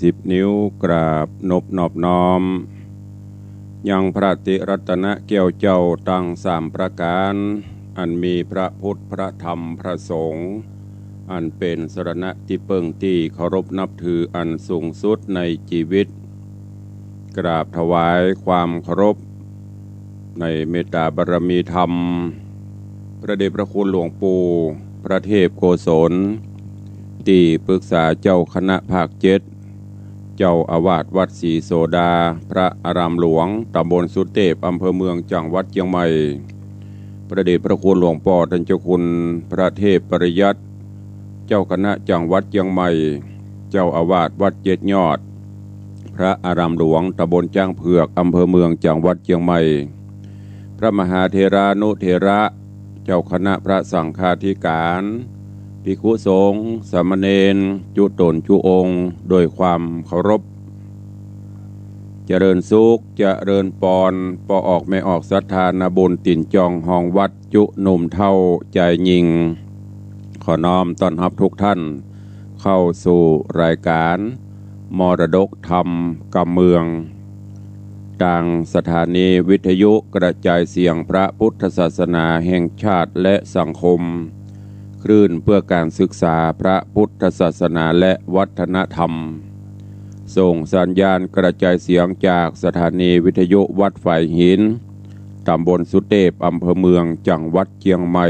10 นิ้วกราบนอบน้อมยังพระติรัตนเกี่ยวเจ้าตั้ง3 ประการอันมีพระพุทธพระธรรมพระสงฆ์อันเป็นสรณะที่เปิงที่เคารพนับถืออันสูงสุดในชีวิตกราบถวายความเคารพในเมตตาบารมีธรรมพระเดชพระคุณหลวงปู่พระเทพโกศลที่ปรึกษาเจ้าคณะภาค7เจ้าอาวาสวัดศรีโสดาพระอารามหลวงตำบลสุเทพอำเภอเมืองจังหวัดเชียงใหม่พระเดชพระคุณหลวงพ่อท่านเจ้าคุณพระเทพปริยัติเจ้าคณะจังหวัดเชียงใหม่เจ้าอาวาสวัดเจ็ดยอดพระอารามหลวงตำบลจ้างเผือกอำเภอเมืองจังหวัดเชียงใหม่พระมหาเถรานุเถระเจ้าคณะพระสังฆาธิการภิกขุสงฆ์สามเณรจุตนจุองค์โดยความเคารพเจริญสุขเจริญปอนปออกไม่ออกศรัทธานาบุญติ่นจองห้องวัดจุหนุ่มเท่าใจยิงขอน้อมต้อนรับทุกท่านเข้าสู่รายการมรดกธรรมกำเมืองทางสถานีวิทยุกระจายเสียงพระพุทธศาสนาแห่งชาติและสังคมคลื่นเพื่อการศึกษาพระพุทธศาสนาและวัฒนธรรมส่งสัญญาณกระจายเสียงจากสถานีวิทยุวัดฝ่ายหินตำบลสุเทพอำเภอเมืองจังหวัดเชียงใหม่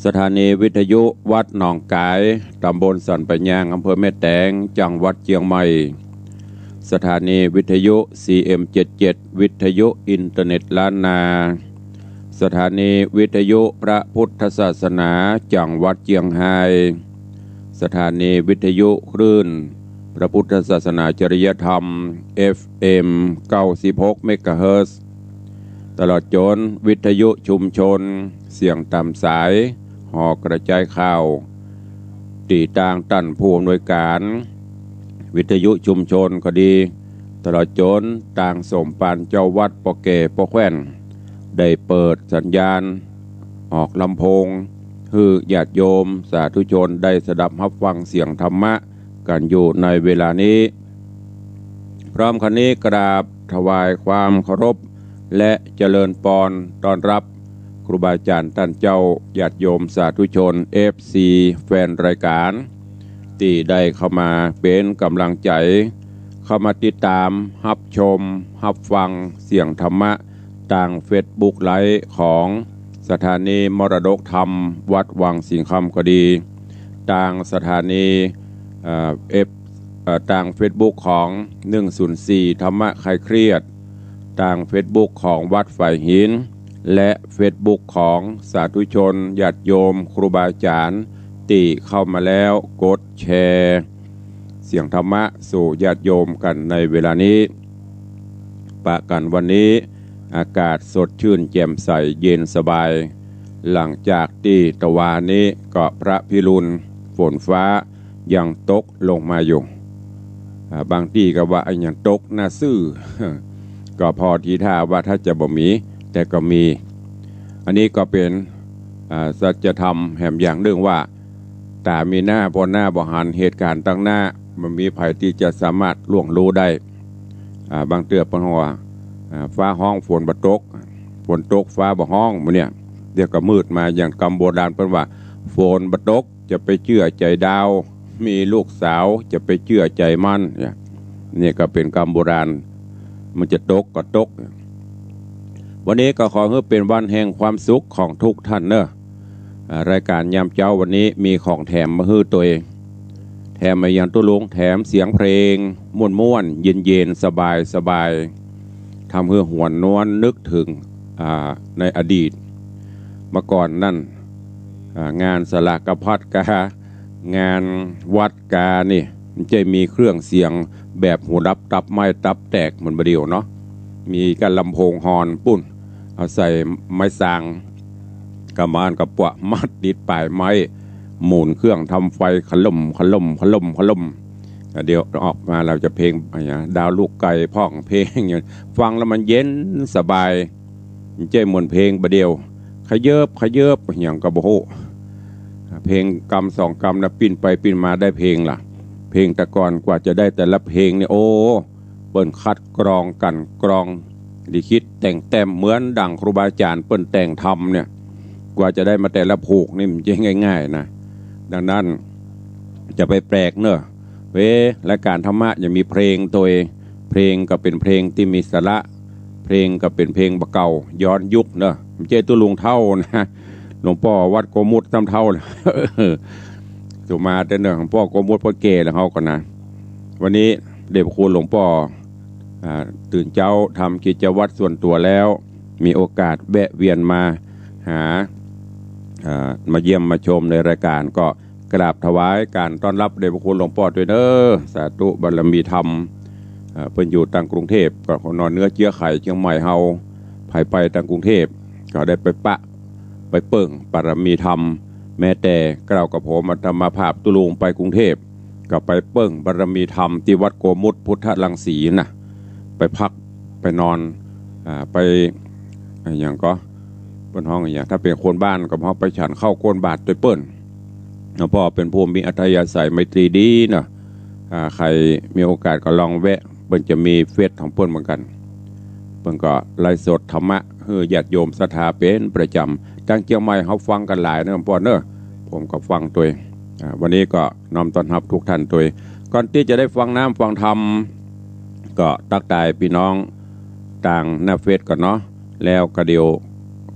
สถานีวิทยุวัดหนองกายตำบลสันปะยางอำเภอแม่แตงจังหวัดเชียงใหม่สถานีวิทยุ CM77 วิทยุอินเทอร์เน็ตล้านนาสถานีวิทยุพระพุทธศาสนาจังหวัดเชียงรายสถานีวิทยุคลื่นพระพุทธศาสนาจริยธรรม FM 96 เมกะเฮิรตซ์ตลอดจนวิทยุชุมชนเสียงตามสายหอกระจายข่าวตีต่างตั้นผู้อำนวยการวิทยุชุมชนก็ดีตลอดจนต่างสมปานเจ้าวัดปอเกปอแคว้นได้เปิดสัญญาณออกลำโพงคือญาติโยมสาธุชนได้สดับรับฟังเสียงธรรมะกันอยู่ในเวลานี้พร้อมกันนี้กราบถวายความเคารพและเจริญปอนต้อนรับครูบาอาจารย์ท่านเจ้าญาติโยมสาธุชน FC แฟนรายการที่ได้เข้ามาเป็นกำลังใจเข้ามาติดตามรับชมรับฟังเสียงธรรมะทาง Facebook ไลฟ์ของสถานีมรดกธรรมวัดวังสิงห์คำก็ดีทางสถานีทาง Facebook ของ104ธรรมะคลายเครียดทาง Facebook ของวัดฝ่ายหินและ Facebook ของสาธุชนญาติโยมครูบาอาจารย์ที่เข้ามาแล้วกดแชร์เสียงธรรมะสู่ญาติโยมกันในเวลานี้ปะกันวันนี้อากาศสดชื่นแจ่มใสเย็นสบายหลังจากที่ตะวันนี้ก็พระพิรุณฝนฟ้ายังตกลงมาอยู่บางที่ก็ว่าอย่างตกน่าซื่อ ก็พอทีท่าว่าถ้าจะบ่มีแต่ก็มีอันนี้ก็เป็นสัจธรรมแห่งอย่างเรื่องว่าแต่มีหน้าบนหน้าบ่หันเหตุการณ์ตั้งหน้ามันมีภัยที่จะสามารถล่วงรู้ได้บางเตือปนหัวฟ้าห้องฝนบ่ตกฝนตกฟ้าบ่ห้องมื้อเนี่ยเดี๋ยวก็มืดมาอย่างกำโบราณเพิ่นว่าฝนบ่ตกจะไปเชื่อใจดาวมีลูกสาวจะไปเชื่อใจมันเนี่ยก็เป็นกำโบราณมันจะตกก็ตกวันนี้ก็ขอให้เป็นวันแห่งความสุขของทุกท่านเนอะรายการยามเจ้าวันนี้มีของแถมมาให้ตัวเองแถมมาอย่างตุลุงแถมเสียงเพลงม่วนๆเย็นๆสบายๆทำให้หวนนวลนึกถึงในอดีตเมื่อก่อนนั่นงานสลากพัดกางานวัดกานี่มันจะมีเครื่องเสียงแบบหูดับตับไม้ตับแตกเหมือนบะเดียวเนาะมีการลำโพงฮอนปุ่นเอาใส่ไม้สางกระมานกับปะมัดติดปลายไม้หมุนเครื่องทำไฟขล่มเดี๋ยวออกมาเราจะเพลงดาวลูกไก่พ่องเพลงอย่างฟังแล้วมันเย็นสบายเจ้มวนเพลงบะเดียวขยเยิบอย่างกระโบเพลงกำ2 กำนะปิ้นไปปิ้นมาได้เพลงล่ะ เพลงแต่ก่อนกว่าจะได้แต่ละเพลงเนี่ยโอ้เปิ้นคัดกรองกันกรองลิขิตแต่งแต้มเหมือนดั่งครูบาอาจารย์เปิ้นแต่งทำเนี่ยกว่าจะได้มาแต่ละผูกนี่มันจะง่ายๆนะดังนั้นจะไปแปลกเนอะและการธรรมะยังมีเพลงตัวเองเพลงก็เป็นเพลงที่มีสาระเพลงก็เป็นเพลงบะเก่าย้อนยุคเนอะไม่ใช่ตัวลุงเท่านะหลวงพ่อวัดโกมุตทำเท่าเลยสุมาแต่เนอะหลวงพ่อโกมุตพ่อเกแล้วเขาก่อนนะวันนี้เด็กคุณหลวงพ่อตื่นเจ้าทำกิจวัตรส่วนตัวแล้วมีโอกาสแวะเวียนมาหามาเยี่ยมมาชมในรายการก็กราบถวายการต้อนรับเดชพระคุณหลวงพ่อด้วยเด้อสาธุบารมีธรรมเพิ่นอยู่ต่างกรุงเทพก็นอนเนื้อเชื้อไข่เชียงใหม่เฮาไปต่างกรุงเทพก็ได้ไปไปเปิ่งบารมีธรรมแม้แต่กล่าวกับผมธรรมภาพตุลุงไปกรุงเทพก็ไปเปิ่งบารมีธรรมที่วัดโกมุตพุทธรังสีนะไปพักไปนอนไปอย่างก็บนห้องอย่างถ้าเป็นคนบ้านก็พอไปฉันเข้าก้นบาทโดยเปิ้ลพ่อเป็นผู้มีอัธยาศัยไมตรีดีนะใครมีโอกาสก็ลองแวะเปิ้ลจะมีเฟซของเปิ้ลเหมือนกันเปิ้ลก็ไลฟ์สดธรรมะญาติโยมศรัทธาเป็นประจำตั้งเจียงใหม่เขาฟังกันหลายนะพ่อเนอะผมก็ฟังตัววันนี้ก็น้อมต้อนรับทุกท่านตัวก่อนที่จะได้ฟังน้ำฟังธรรมก็ตักทายพี่น้องต่างหน้าเฟซก่อนเนาะแล้วก็เดียว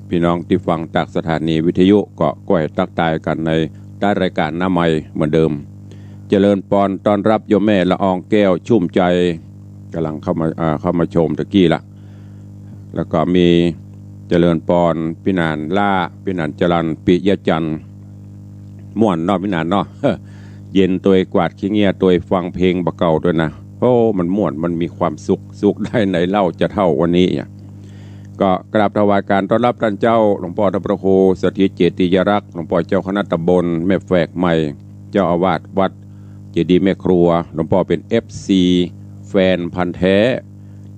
พี่น้องที่ฟังจากสถานีวิทยุก็ก้อยตักทายกันในใต้รายการหน้าใหม่เหมือนเดิมเจริญปอนต้อนรับโยมแม่ละอองแก้วชุ่มใจกำลังเข้ามาชมตะกี้ละแล้วก็มีเจริญปอนพี่นานล่าพี่นานจรันปิยจันทร์ม่วนเนาะพี่นานเนาะ เย็นตัวกวาดขี้เงียตัวฟังเพลงบะเก่าด้วยนะโอ้มันม่วนมันมีความสุขได้ในเล่าจะเท่าวันนี้ก็กราบถวายการต้อนรับท่านเจ้าหลวงพ่อธรรมโคสถิตเจติยรักษ์หลวงพ่อเจ้าคณะตำบลแม่แฝกใหม่เจ้าอาวาสวัดเจดีย์แม่ครัวหลวงพ่อเป็น FC แฟนพันธุ์แท้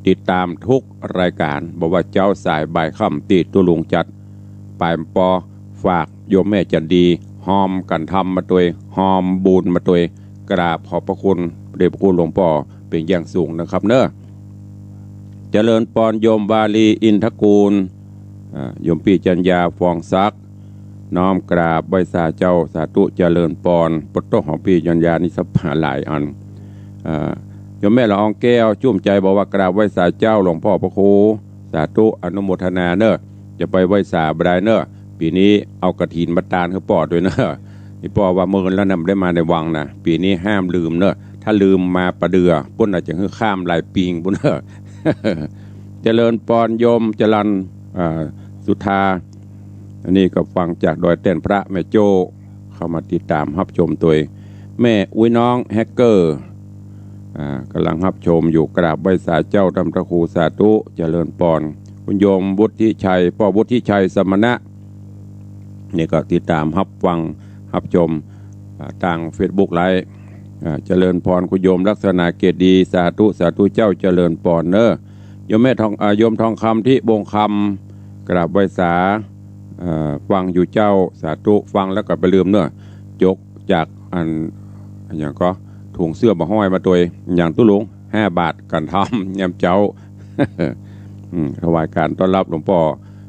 ติดตามทุกรายการบอกว่าเจ้าสายบ่ายค่ำตีตุลุงจัดปลายปอฝากโยมแม่จันดีหอมกันทำมาตัวหอมบูนมาตัวกราบขอบพระคุณเดชพระคุณหลวงพ่อเป็นอย่างสูงนะครับเนอะเจริญปอนโยมบาลีอินทกูลโยมปีจัญญาฟองซักน้อมกราบใบสาเจ้าสาธุเจริญปอนปตโตของปีจัญญานิสพาหลายอันโยมแม่ละอองแก้วจุ่มใจบอกว่ากราบไหว้สาเจ้าหลวงพ่อพระครูสาธุอนุโมทนาเนอะจะไปไหว้สาบได้เนอะปีนี้เอากระถินมาตานเขาปอดด้วยเนอะนี่ปอว่าเมื่อแล้วนำได้มาในวังนะปีนี้ห้ามลืมเนอะถ้าลืมมาประเดือปุ่นอาจจะข้ามลายปิงปุ่นเนอะเจริญปอนโยมจรันสุธาอันนี้ก็ฟังจากดอยเต้นพระแม่โจ้เข้ามาติดตามรับชมตัวแม่อุ้ยน้องแฮกเกอร์กำลังรับชมอยู่กราบไหว้สาเจ้าธรรมพระครูสาธุเจริญปอนคุณโยมวุฒิชัยพ่อวุฒิชัยสมณะนี่ก็ติดตามรับฟังรับชมทางเฟซบุ๊กไลฟ์เจริญพรคุณโยมลักษณะเกตดีสาธุสาธุเจ้าเจริญปอนเนอโยมแม่ทองโยมทองคำที่บงคำกราบไหว้สาฟังอยู่เจ้าสาธุฟังแล้วก็ไปลืมเนอะจกจากอย่างก็ถุงเสื้อมาห้อยมาตัวอย่างตุ้ลุง5 บาทกันทำยำเจ้า ถวายการต้อนรับหลวงพ่อ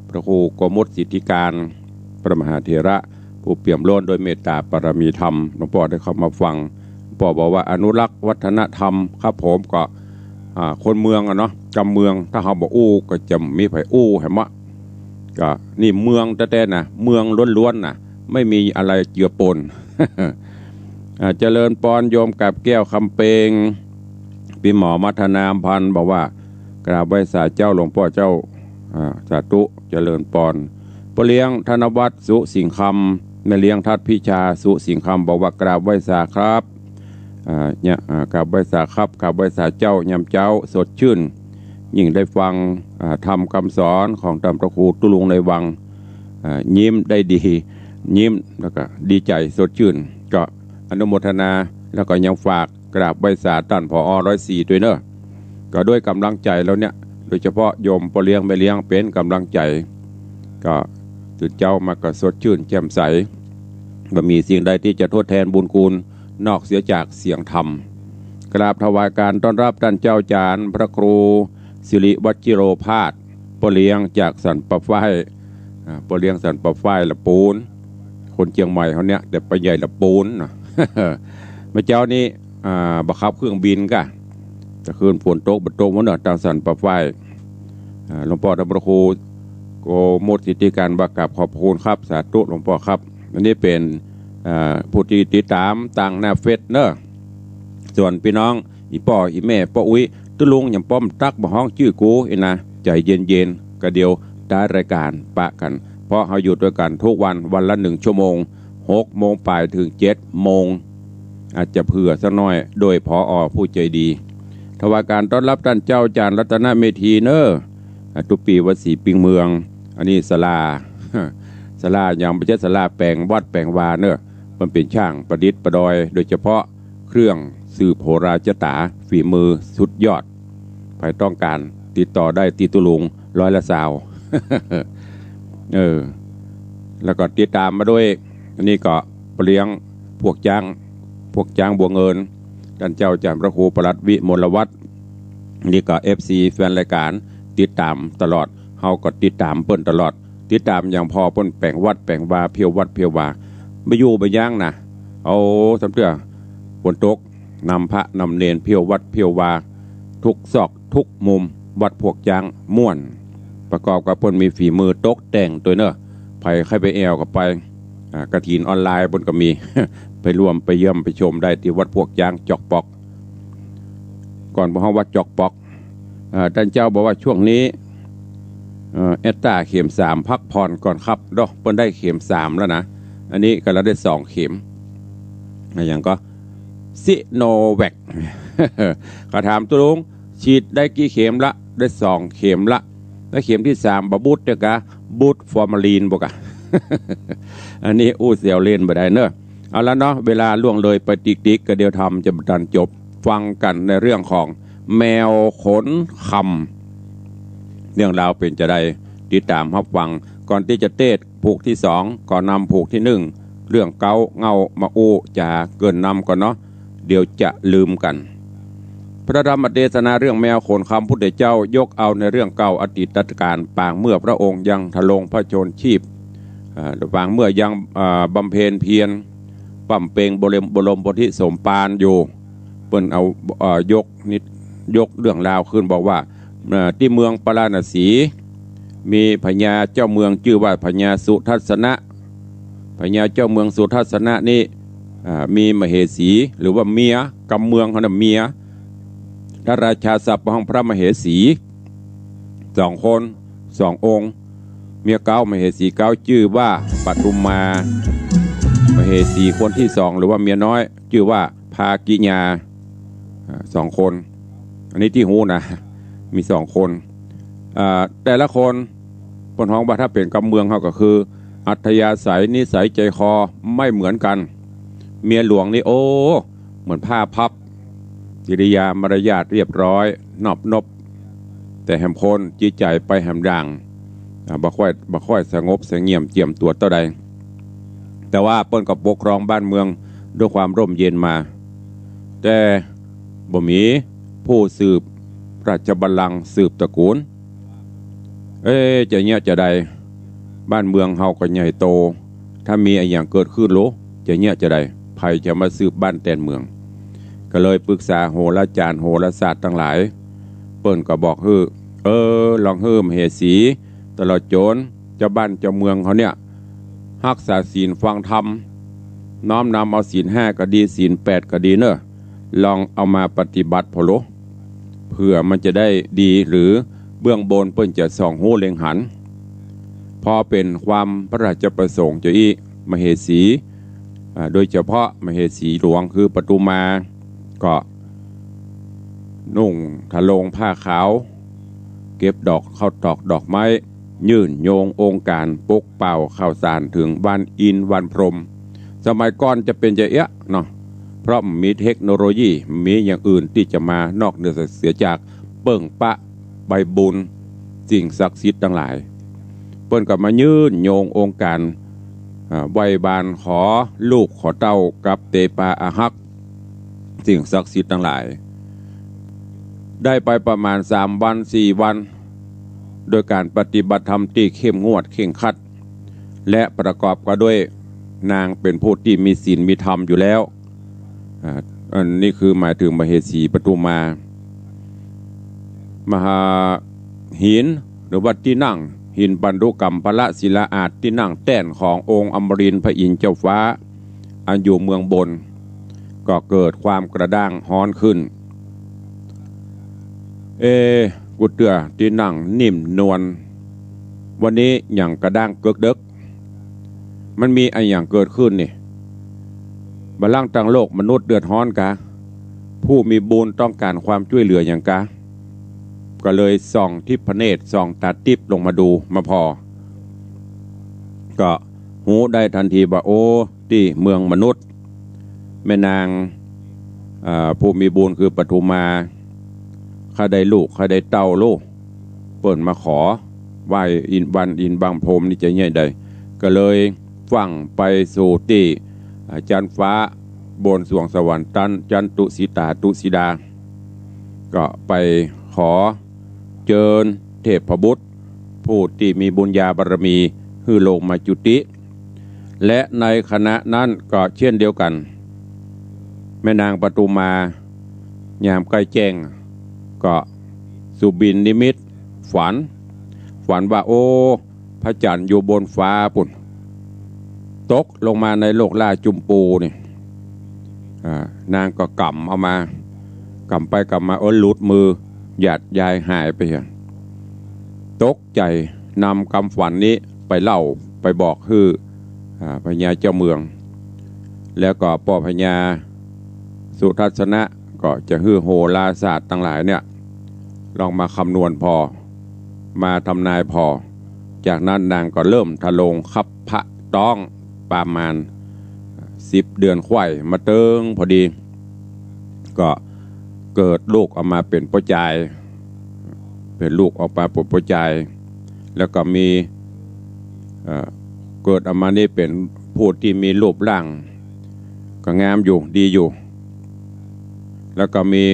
พระครูโกมุตสิทธิการพระมหาเถระผู้เปี่ยมล้นโดยเมตตาปรมีธรรมหลวงพ่อได้เข้ามาฟังหลวงพ่อบอกว่าอนุรักษ์วัฒนธรรมครับผมก็คนเมืองเนาะกำเมืองถ้าเขาบอกอู้ก็จะมีไผ่อู้เห็นมะก็นี่เมืองแต่นะเมืองล้วนๆนะไม่มีอะไรเจือปน เจริญปอนโยมกับแก้วคำเปงพี่หมอมัทนามพันธ์บอกว่ากราบไหว้สาเจ้าหลวงพ่อเจ้าสาธุเจริญปอนพ่อเลี้ยงธนวัฒน์สุสิงคำแม่เลี้ยงทัดพิชาสุสิงคำบอกว่ากราบไหว้สาครับเนี่ยกราบไหว้สาครับกราบไหว้สาเจ้ายำเจ้าสดชื่นยิ่งได้ฟังทำคำสอนของธรรมพระครูตุลุงในวังยิ้มได้ดียิ้มแล้วก็ดีใจสดชื่นก็อนุโมทนาแล้วก็ยังฝากกราบไหว้สาท่านผอ104ด้วยเนอะก็ด้วยกำลังใจแล้วเนี่ยโดยเฉพาะโยมพ่อเลี้ยงแม่เลี้ยงเป็นกำลังใจก็ตื่นเจ้ามาก็สดชื่นแจ่มใสบ่มีสิ่งใดที่จะทดแทนบุญคุณ นอกเสียจากเสียงธรรมกราบถวายการต้อนรับท่านเจ้าจารย์พระครูสิริวัชิโรภาสปเลี้ยงจากสันปะฝ้ายปเลี้ยงสันปะฝ้ายละปูนคนเชียงใหม่เขาเนี่ยแต่ไปใหญ่ละปูนนะ เมื่อเจ้านี้บังคับเครื่องบินก็จะคืนฝนตกบัดตกมันเนอะทางสันปะฝ้ายหลวงพ่อธรรมครูโกมุติติการบักกับขอบคุณครับสาธุหลวงพ่อครับอันนี้เป็นผู้ที่ติดตามต่างหน้าเฟซเนอะส่วนพี่น้องอีพ่ออีแม่ป้าอุ้ยตุลุงอย่างป้อมตักบ่ห้องชื่อกูเองนะใจเย็นๆก็เดียวได้รายการปะกันเพราะเขาอยู่ด้วยกันทุกวันวันละ1 ชั่วโมง6 โมงปลายถึง7 โมงอาจจะเผื่อสักน้อยโดยผอ.ผู้ใจดีถวายการต้อนรับท่านเจ้าจารย์รัตนเมธีเนอทุกปีวัดศรีปิงเมืองอันนี้ศาลา ศาลาอย่างไม่ใช่ศาลาแปลงวัดแปลงวาเนอะมันเป็นช่างประดิษฐ์ประดอยโดยเฉพาะเครื่องสืบโหราจตาฝีมือสุดยอดใครต้องการติดต่อได้ตีตุลุง100 ละ แล้วก็ติดตามมาด้วยอันนี้ก็เลี้ยงพวกจ้างบัวเงินท่านเจ้าจารย์พระครูประหลัดวิมลวัฒน์นี่ก็ FC แฟนรายการติดตามตลอดเฮาก็ติดตามเปิ้นตลอดติดตามอย่างพอเปิ้นแปลงวัดแปลงวาเพียววัดเพียววาไม่อยู่ไปย่างนะเอาสำเตือฝนตกนำพระนำเนรเพียววัดเพียววาทุกซอกทุกมุมวัดพวกจ้างม่วนประกอบกับเปิ้นมีฝีมือตกแต่งตัวเนอะไปใครไปแอวกับไปกระถินออนไลน์บนก็มี ไปร่วมไปเยี่ยมไปชมได้ที่วัดพวกจ้างจอกปอกก่อนพระวัดจอกปอกท่านเจ้าบอกว่าช่วงนี้เอตตาเข็ม3พักผ่อนก่อนครับเนาะเพิ่นได้เข็ม3แล้วนะอันนี้ก็เราได้2 เข็มอย่างก็ซิโนแวค ก็ถามตัวลุงฉีดได้กี่เข็มละได้2 เข็มละแล้วเข็มที่3บะบูดเด้อกะบูดฟอร์มาลีนบ่กะ อันนี้อู้เสียวเล่นบ่ได้เนอะเอาละเนาะเวลาล่วงเลยไปติ๊กๆก็เดี๋ยวทำจะดันจบฟังกันในเรื่องของแมวขนคำเรื่องราวเป็นจะได้ติดตามรับฟังก่อนที่จะเทศผูกที่2ก่อนนำผูกที่1เรื่องเก้าเงามาอู้จะเกินนำก่อนเนาะเดี๋ยวจะลืมกันพระธรรมเทศนาเรื่องแมวขนคำพุทธเจ้ายกเอาในเรื่องเก่าอดีตการปางเมื่อพระองค์ยังทะลงพระชนชีพปางเมื่อยังบำเพ็ญเพียรปั่มเปงบรมโพธิสมภารอยู่เปิ้นเอายกเรื่องราวขึ้นบอกว่าที่เมืองปราณสีมีพญาเจ้าเมืองชื่อว่าพญาสุทัศนะพญาเจ้าเมืองสุทัศนะนี่มีมเหสีหรือว่าเมียกำเมืองเขาเมียพระราชาศัพท์ของพระมเหสี2 คน 2 องค์เมียเก้ามเหสีเก้าชื่อว่าปทุมมามเหสีคนที่2หรือว่าเมียน้อยชื่อว่าภากิญา2 คนอันนี้ที่หูนะมี2 คนแต่ละคนบนห้องว่าถ้าเป็นกำเมืองเขาก็คืออัธยาศัยนิสัยใจคอไม่เหมือนกันเมียหลวงนี่โอ้เหมือนผ้าพับกิริยามารยาทเรียบร้อยนบแต่แหมพลจิตใจไปแหมด่างบ่ค่อยสงบเสงี่ยมเจียมตัวเท่าใดแต่ว่าเปิ้นก็ปกครองบ้านเมืองด้วยความร่มเย็นมาแต่บ่มีผู้สืบราชบัลลังก์สืบตระกูลจะเงี้ยจะใดบ้านเมืองเฮาก็ใหญ่โตถ้ามีอะไรอย่างเกิดขึ้นโลจะเงี้ยจะใดใครจะมาสืบบ้านแตนเมืองก็เลยปรึกษาโหราจารย์โหราศาสตร์ทั้งหลายเปิ้นก็บอกลองมเหสีตลอดโจรเจ้าบ้านเจ้าเมืองเขาเนี่ยรักษาศีลฟังธรรมน้อมนำเอาศีล5ก็ดีศีล8ก็ดีเนอะลองเอามาปฏิบัติพอโลเพื่อมันจะได้ดีหรือเบื้องบนเปิ้นจะส่องหูเล็งหันพอเป็นความพระราชประสงค์เจ้าอีมเหสีโดยเฉพาะมเหสีหลวงคือปทุมมาก็นุ่งทะลงผ้าขาวเก็บดอกข้าวตอกดอกไม้ยื่นโยงองค์การปกเป่าข้าวสารถึงวันอินวันพรหมสมัยก่อนจะเป็นจะเนาะเพราะมีเทคโนโลยีมีอย่างอื่นที่จะมานอกเหนือเสียจากเบิ่งปะใบบุญสิ่งศักดิ์สิทธิ์ทั้งหลายเปิ้นก็มายื่นโยงองค์การไหว้บานขอลูกขอเต้ากับเตปาอาหัก สิ่งศักดิ์สิทธิ์ทั้งหลายได้ไปประมาณ3 วัน 4 วันโดยการปฏิบัติธรรมที่เข้มงวดเข่งครัดและประกอบกันด้วยนางเป็นผู้ที่มีศีลมีธรรมอยู่แล้วอันนี้คือหมายถึงมเหสีปทุมมามหาหินหรือว่าที่นั่งหินบรรดุกรรมพระศิลาอาจที่นั่งแต้นขององค์อมรินทร์พระอินทร์เจ้าฟ้าอันอยู่เมืองบนก็เกิดความกระด้างฮ้อนขึ้นกุเตือที่นั่งนิ่มนวลวันนี้อย่างกระด้างเกิกเดึกมันมีอะไรอย่างเกิดขึ้นนี่บัลลังก์ต่างโลกมนุษย์เดือดร้อนกะผู้มีบุญต้องการความช่วยเหลืออย่างกะก็เลยส่องทิพเนตรส่องตาทิพลงมาดูมาพอก็หูได้ทันทีว่าโอ้ที่เมืองมนุษย์แม่นางผู้มีบุญคือปทุมมาข้าได้ลูกข้าได้เต้าลูกเปิ่นมาขอไหว้อินบางพรมนี่จะใหญ่ใดก็เลยฟังไปสู่ที่จันฟ้าบนสวงสวรรค์จันตุสีตาตุสีดาก็ไปขอเจิญเทพบุตรผู้ที่มีบุญญาบารมีฮือลงมาจุติและในคณะนั้นก็เช่นเดียวกันแม่นางปทุมมายามใกล้แจ้งก็สุบินนิมิตฝันว่าโอ้พระจันทร์อยู่บนฟ้าปุ่นตกลงมาในโลกล่าจุมปูนี่นางก็กำเอามากำไปกำมาหลุดมือหยาดยายหายไปเห็นตกใจนำคำฝันนี้ไปเล่าไปบอกคือพญาเจ้าเมืองแล้วก็พ่อพญาสุทัศนะก็จะฮือโหราศาสตร์ทั้งหลายเนี่ยลองมาคำนวณพอมาทำนายพอจากนั้นนางก็เริ่มทะลงคับพระต้องประมาณ10 เดือนไข่มาเติงพอดีก็เกิดลูกออกมาเป็นพ่อจายเป็นลูกออกมาเป็นพ่อจายแล้วก็มีเกิดออกมานี่เป็นผู้ที่มีรูปร่างก็งามอยู่ดีอยู่แล้วก็มี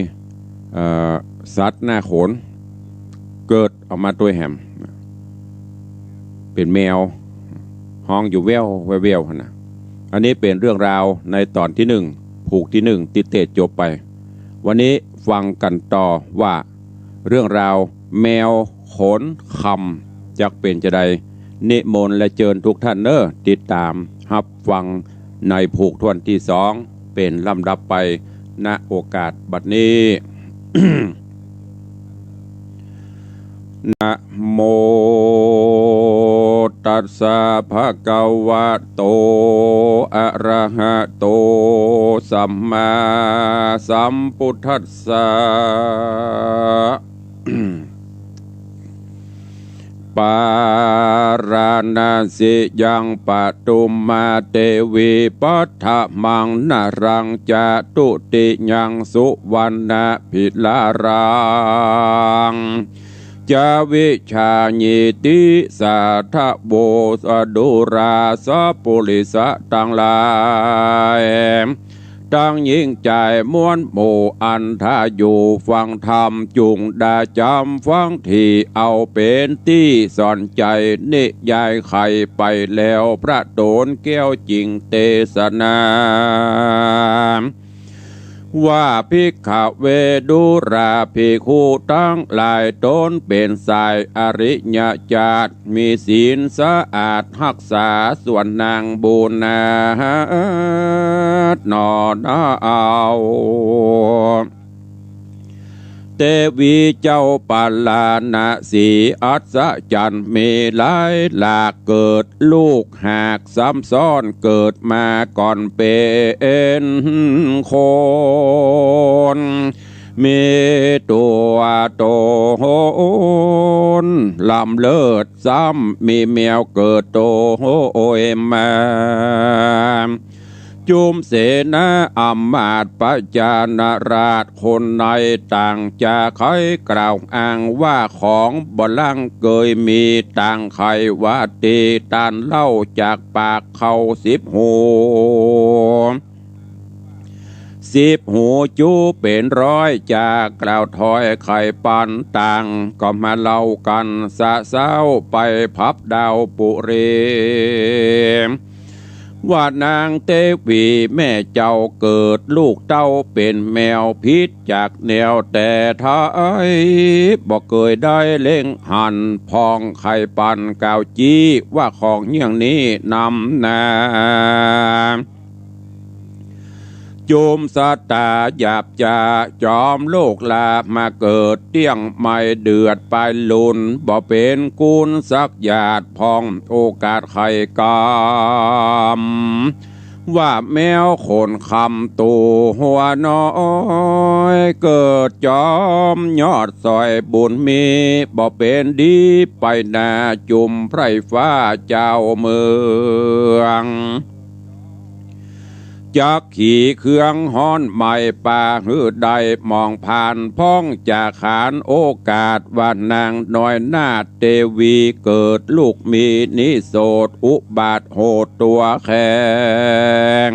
สัตว์หน้าโขนเกิดออกมาตัวแหมเป็นแมวห้องอยู่แววนะอันนี้เป็นเรื่องราวในตอนที่1ผูกที่1ติดเตจจบไปวันนี้ฟังกันต่อว่าเรื่องราวแมวขนคำจักเป็นจะใดนิมนต์และเชิญทุกท่านติดตามรับฟังในผูกทวนที่2เป็นลำดับไปณโอกาสบัดนี้ นะโมตัสสะภะคะวะโตอะระหะโตสัมมาสัมพุทธัสสะ ปาราณสิยังปตุมมาเตวีปัฏฐมังนารังจตุติยังสุวรรณพิลารังจาวิชาญิติสัทธโบสดุราสปุริสะตังหลายตั้งยิ่งใจม้วนหมู่อันทาอยู่ฟังธรรมจุงดาจำฟังที่เอาเป็นที่สอนใจนิยายไข่ไปแล้วพระโดนแก้วจริงเทศนาว่าภิกขเวดุราภิกขุทั้งหลายตนเป็นสายอริยญาติมีศีลสะอาดรักษาส่วนนางบุญนาหนอนาเอาเทวีเจ้าปาลานะสีอัศจรรย์มีหลายหลากเกิดลูกหากซ้ำซ้อนเกิดมาก่อนเป็นคนมีตัวโตนลำเลิศซ้ำมีแมวเกิดโตโอยมาจุมเสนาอำมาตย์ปจานาราชคนในต่างจะใครกล่าวอ้างว่าของบลังเกยมีต่างใครว่าตีตานเล่าจากปากเขา10 หู 10หูจูเป็นร้อยจากกล่าวถอยไข่ปันต่างก็มาเล่ากันสะเศร้าไปพับดาวปุเรว่านางเทวีแม่เจ้าเกิดลูกเต้าเป็นแมวพิษจากแนวแต่ท้ายบอกเคยได้เล่งหันพองไข่ปันกาวจี้ว่าของอย่างนี้นำนาโจมสตาหยาบจาจอมโลกลามาเกิดเตี้ยงไม่เดือดไปลุนบ่เป็นกุลสักหยาดพองโอกาสไข่กามว่าแมวขนคำตูหัวน้อยเกิดจอมยอดซอยบุญมีบ่เป็นดีไปนาจุมไพรฟ้าเจ้าเมืองจักขี่เครื่องฮ้อนใหม่ป่าหือใดมองผ่านพ้องจากขานโอกาสว่านางน้อยนาถเทวีเกิดลูกมีนิโสดอุบาทโหดตัวแข็ง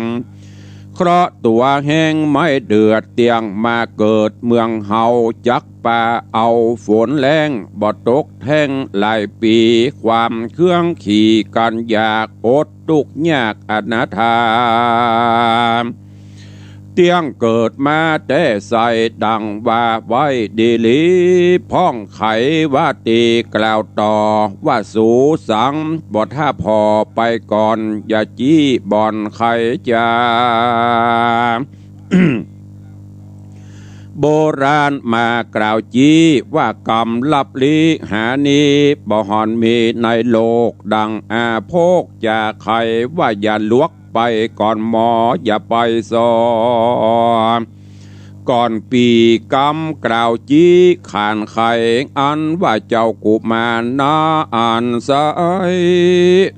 เคราะห์ตัวแห้งไม่เดือดเตียงมาเกิดเมืองเฮาจักป่าเอาฝนแรงบ่ตกแท่งหลายปีความเครื่องขี่กันอยากอดทุกข์ยากอนาถาเตียงเกิดมาแต่ใส่ดังว่าไว้ดีลีพ้องไขว่าตีกล่าวต่อว่าสูสังบ่ถ้าพอไปก่อนอย่าจี้บ่อนไขจา โบราณมากล่าวจี้ว่ากรรมลับลี้หานี้บ่หอนมีในโลกดังอาโภกจะใครว่าอย่าลวกไปก่อนหมออย่าไปซอก่อนปีกรรมกล่าวจี้ขานไขอันว่าเจ้ากุมารนาอันสาย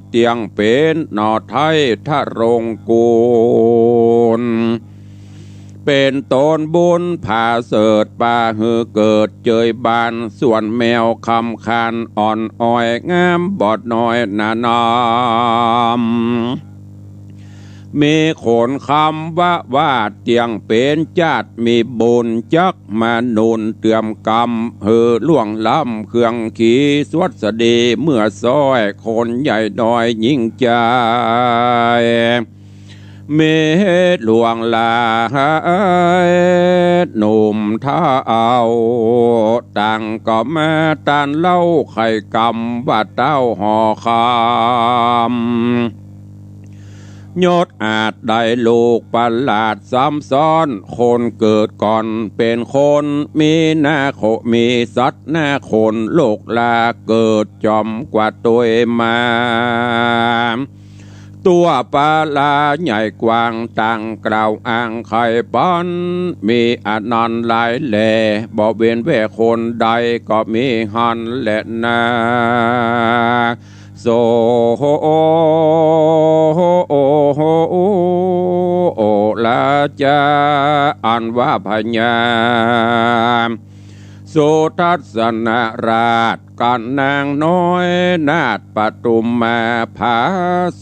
เตียงเป็นนอไทยทะรงกูลเป็นตนบุญผ่าเสดป่าหือเกิดเจยบานส่วนแมวคำคานอ่อนอ้อยงามบอดน้อยนานามมีขนคำว่าเตียงเป็นจาดมีบุญจักมานุนเตรียมกรรมหือล่วงล้ำเครื่องขี่สวดสดีเมื่อซ้อยคนใหญ่น้อยยิ่งใจเมตหลวงลาหนุ่มท่าเอาต่างก็มาตันเล่าไข่กำว่าเต้าห่อคำยศอาจได้ลูกประหลาดซ้ำซ้อนคนเกิดก่อนเป็นคนมีหน้าโคมีสัตว์หน้าคนโลกลาเกิดจอมกว่าตัวมาตัวปลาลาใหญ่กว้างต่างกล่าวอ้างไข่ปันมีอนันต์หลายแหล่บ่เว้นแว่คนใดก็มีหันและนาโซโฮโอลาจาอันว่าพญาโสทัศนราชกันนางน้อยนาฏปทุมมาผา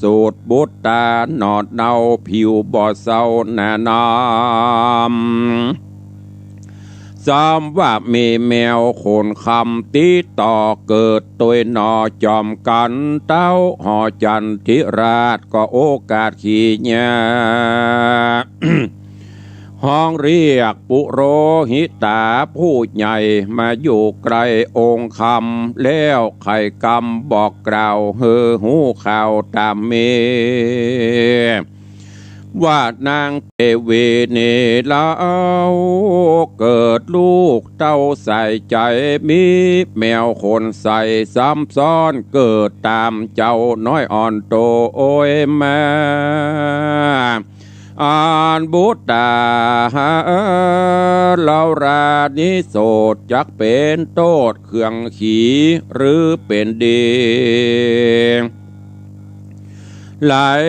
สูตรบุตตาหนอดเนาผิวบ่อเศร้าหนานามซ้ำว่ามีแมวโขนคำตีต่อเกิดตัวหนอจอมกันเต้าหอจันทิราชก็โอกาสขี่ญา ห้องเรียกปุโรหิตาผู้ใหญ่มาอยู่ไกลองค์คำแล้วไข่กำบอกกล่าวเฮอหูข่าวตามเมว่านางเทวีนีเล่าเกิดลูกเต้าใส่ใจมีแมวคนใส่ซ้ำซ้อนเกิดตามเจ้าน้อยอ่อนโตโอ้ยแม่อ่านบุตตาเลารานิโสดจักเป็นโตดเครื่องขี่หรือเป็นดีหลาย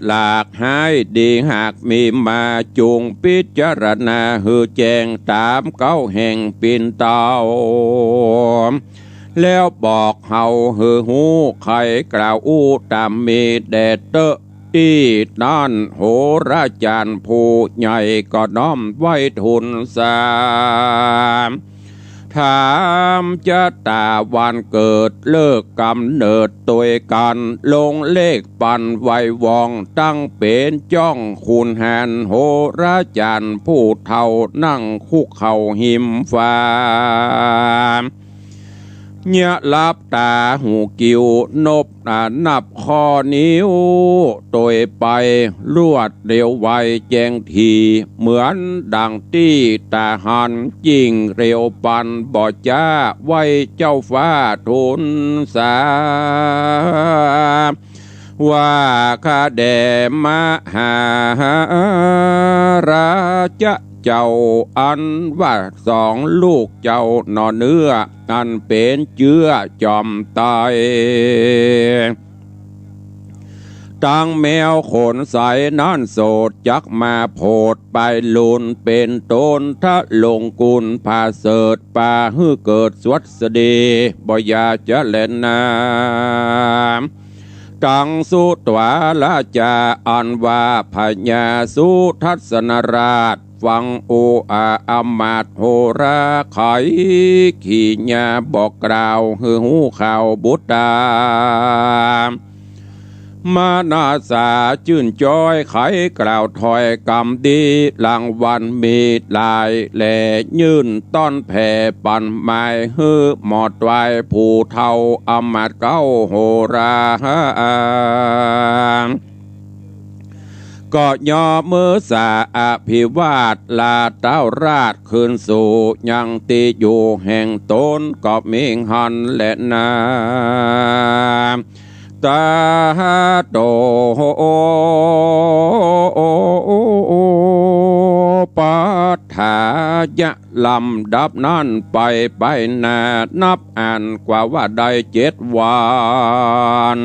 หลากหายดีหากมีมาจุงพิจารณาหือแจงตามเก้าแห่งปินเตาแล้วบอกเฮาหือหูใครกล่าวอู้ตามมีแดดเตอะ ที่นั่นโหราจารย์ผู้ใหญ่ก็น้อมไว้ทุนสามถามจะตาวันเกิดเลิกกำเนิดตัวกันลงเลขปันไว้วองตั้งเป็นจ้องคูณแหนโหราจารย์ผู้เฒ่านั่งคุกเข่าหิมฟ้าเนี่ยลับตาหูกิวนบนับข้อนิ้วตัวไปรวดเร็วไวแจงทีเหมือนดังที่ตาหันจิงเร็วปันบ่จ้าไว้เจ้าฟ้าทุนสาว่าข้าแด่มหาราชเจ้าอันว่าสองลูกเจ้านอเนื้ออันเป็นเจื้อจอมตายตั้งแมวขนใสนั่นโสดจักมาโพดไปลุนเป็นต้นทะลงกุลพาเสดป่าฮือเกิดสวัสดีบ่อยาจะเล่นน้ำกังสุตวาลาจาอันว่าพญาสุทัศนราชฟังโออาอมาตโหราไขขี่ญาบอกกล่าวฮือหูข่าวบุตรดามานาสาชื่นจอยไขกล่าวถอยกำดีหลังวันมีลายแหล่ยื่นต้อนแผ่ปันไม้ฮือหมอดไว้ผู้เท่าอมาตเก้าโหราก็ย่อมือสาอภิวาทลาเต้าราชคืนสู่ยังตีอยู่แห่งต้นก็มิงหันและนาตาโตปัฏฐายะลำดับนั้นไปนานับอ่านกว่าว่าได้7 วัน